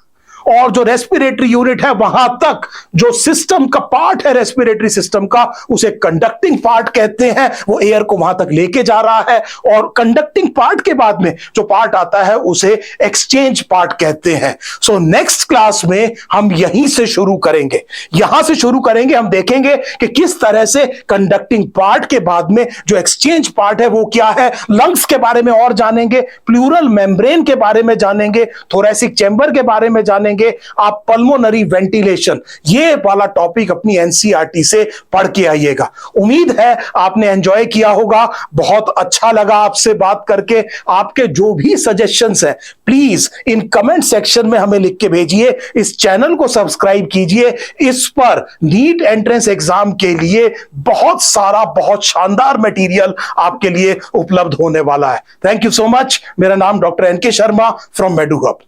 और जो रेस्पिरेटरी यूनिट है वहां तक, जो सिस्टम का पार्ट है रेस्पिरेटरी सिस्टम का, उसे कंडक्टिंग पार्ट कहते हैं, वो एयर को वहां तक लेके जा रहा है। और कंडक्टिंग पार्ट के बाद में जो पार्ट आता है उसे एक्सचेंज पार्ट कहते हैं। सो नेक्स्ट क्लास में हम यहीं से शुरू करेंगे, यहां से शुरू करेंगे। हम देखेंगे कि किस तरह से कंडक्टिंग पार्ट के बाद में जो एक्सचेंज पार्ट है वो क्या है। लंग्स के बारे में और जानेंगे, प्लूरल मेम्ब्रेन के बारे में जानेंगे, थोरैसिक चैम्बर के बारे में जानेंगे, आप पल्मोनरी वेंटिलेशन, ये वाला टॉपिक अपनी एनसीईआरटी से पढ़ के आइएगा। उम्मीद है आपने एंजॉय किया होगा, बहुत अच्छा लगा आपसे बात करके। आपके जो भी सजेशंस हैं प्लीज इन कमेंट सेक्शन में हमें लिख के भेजिए। इस चैनल को सब्सक्राइब कीजिए, इस पर नीट एंट्रेंस एग्जाम के लिए बहुत सारा बहुत शानदार मटेरियल आपके लिए उपलब्ध होने वाला है। Thank you so much. मेरा नाम doctor N K Sharma from Medu hub.